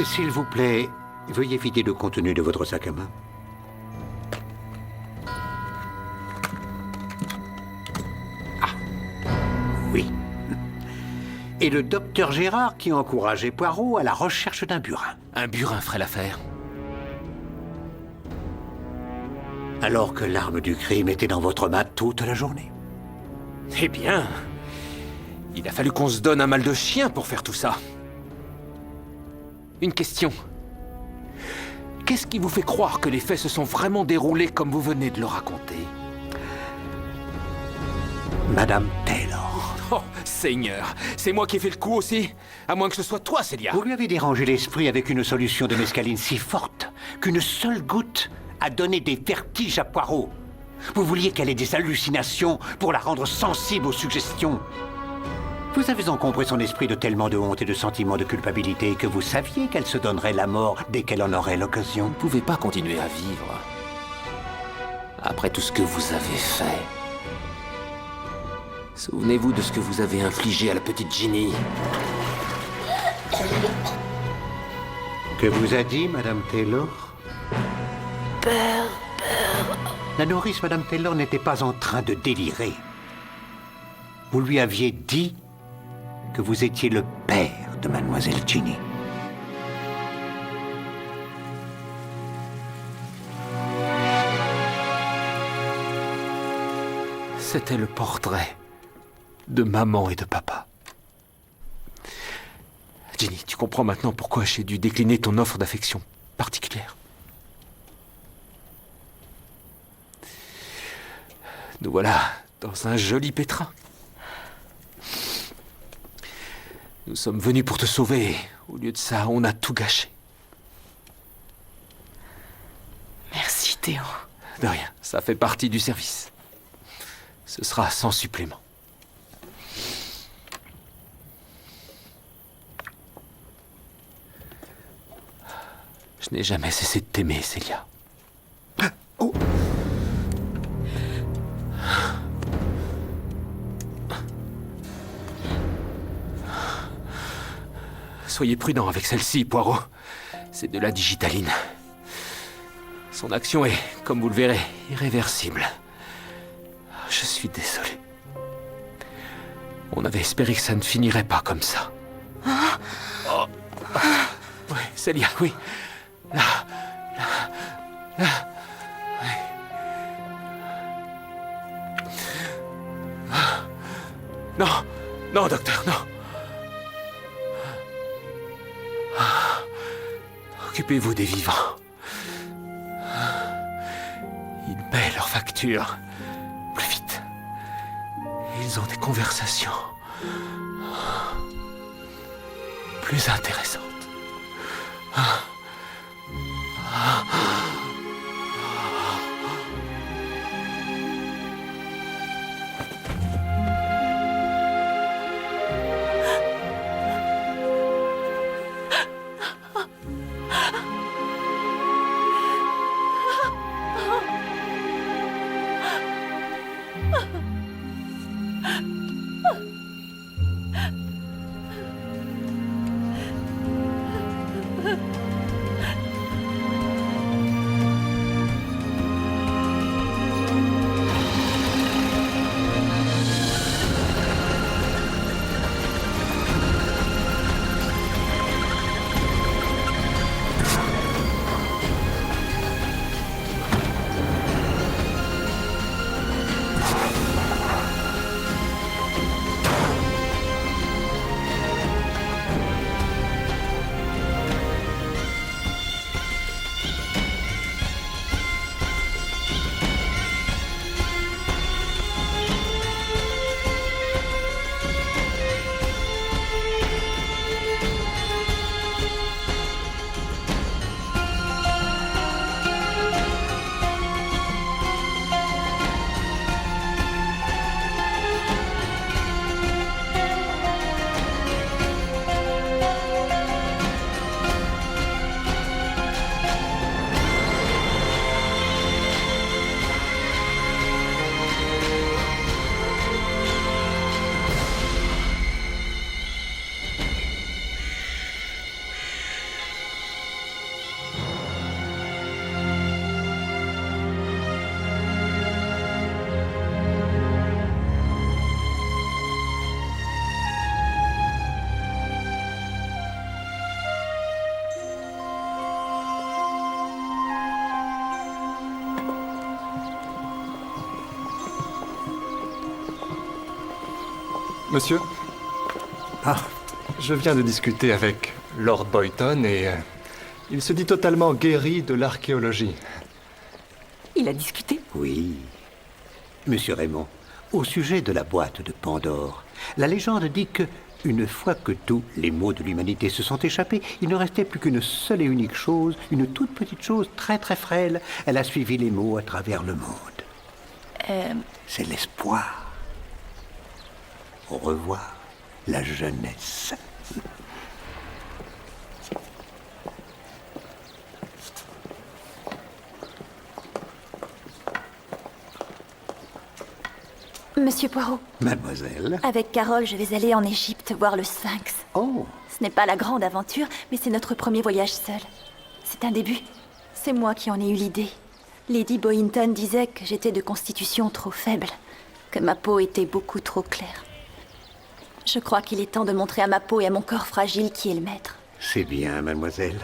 S'il vous plaît, veuillez vider le contenu de votre sac à main. Oui. Et le docteur Gérard qui encourageait Poirot à la recherche d'un burin. Un burin ferait l'affaire. Alors que l'arme du crime était dans votre main toute la journée. Eh bien, il a fallu qu'on se donne un mal de chien pour faire tout ça. Une question. Qu'est-ce qui vous fait croire que les faits se sont vraiment déroulés comme vous venez de le raconter? Madame Taylor. Oh, Seigneur, c'est moi qui ai fait le coup aussi? À moins que ce soit toi, Celia. Vous lui avez dérangé l'esprit avec une solution de mescaline si forte qu'une seule goutte a donné des vertiges à Poirot. Vous vouliez qu'elle ait des hallucinations pour la rendre sensible aux suggestions. Vous avez encombré son esprit de tellement de honte et de sentiments de culpabilité que vous saviez qu'elle se donnerait la mort dès qu'elle en aurait l'occasion. Vous ne pouvez pas continuer à vivre après tout ce que vous avez fait. Souvenez-vous de ce que vous avez infligé à la petite Ginny. Que vous a dit, Madame Taylor? Père. La nourrice, Madame Taylor, n'était pas en train de délirer. Vous lui aviez dit que vous étiez le père de Mademoiselle Ginny. C'était le portrait de maman et de papa. Ginny, tu comprends maintenant pourquoi j'ai dû décliner ton offre d'affection particulière. Nous voilà dans un joli pétrin. Nous sommes venus pour te sauver. Et, au lieu de ça, on a tout gâché. Merci, Théo. De rien, ça fait partie du service. Ce sera sans supplément. Je n'ai jamais cessé de t'aimer, Célia. Oh. Soyez prudent avec celle-ci, Poirot. C'est de la digitaline. Son action est, comme vous le verrez, irréversible. Je suis désolé. On avait espéré que ça ne finirait pas comme ça. Oh. Oui, Célia, oui. Là. Oui. Non, non, docteur, non. Occupez-vous des vivants. Ils paient leurs factures. Plus vite. Ils ont des conversations plus intéressantes. Monsieur? Ah. Je viens de discuter avec Lord Boyton et il se dit totalement guéri de l'archéologie. Il a discuté? Oui. Monsieur Raymond, au sujet de la boîte de Pandore, la légende dit que, une fois que tous les maux de l'humanité se sont échappés, il ne restait plus qu'une seule et unique chose, une toute petite chose très très frêle. Elle a suivi les mots à travers le monde. C'est l'espoir. Au revoir, la jeunesse. Monsieur Poirot. Mademoiselle. Avec Carole, je vais aller en Égypte voir le Sphinx. Oh. Ce n'est pas la grande aventure, mais c'est notre premier voyage seul. C'est un début. C'est moi qui en ai eu l'idée. Lady Boynton disait que j'étais de constitution trop faible, que ma peau était beaucoup trop claire. Je crois qu'il est temps de montrer à ma peau et à mon corps fragile qui est le maître. C'est bien, mademoiselle.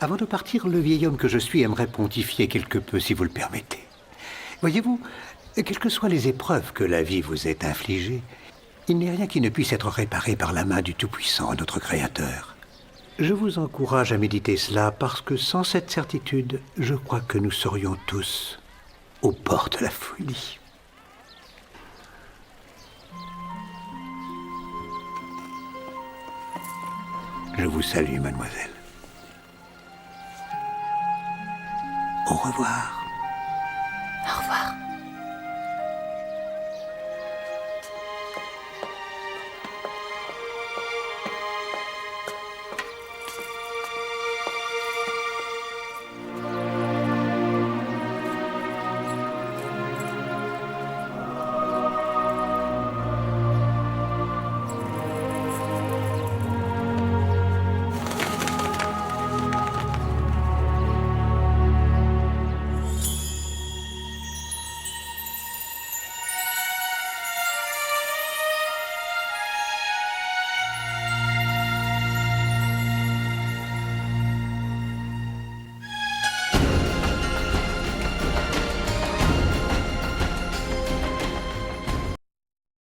Avant de partir, le vieil homme que je suis aimerait pontifier quelque peu, si vous le permettez. Voyez-vous, quelles que soient les épreuves que la vie vous ait infligées, il n'est rien qui ne puisse être réparé par la main du Tout-Puissant, notre Créateur. Je vous encourage à méditer cela parce que sans cette certitude, je crois que nous serions tous au bord de la folie. Je vous salue, mademoiselle. Au revoir.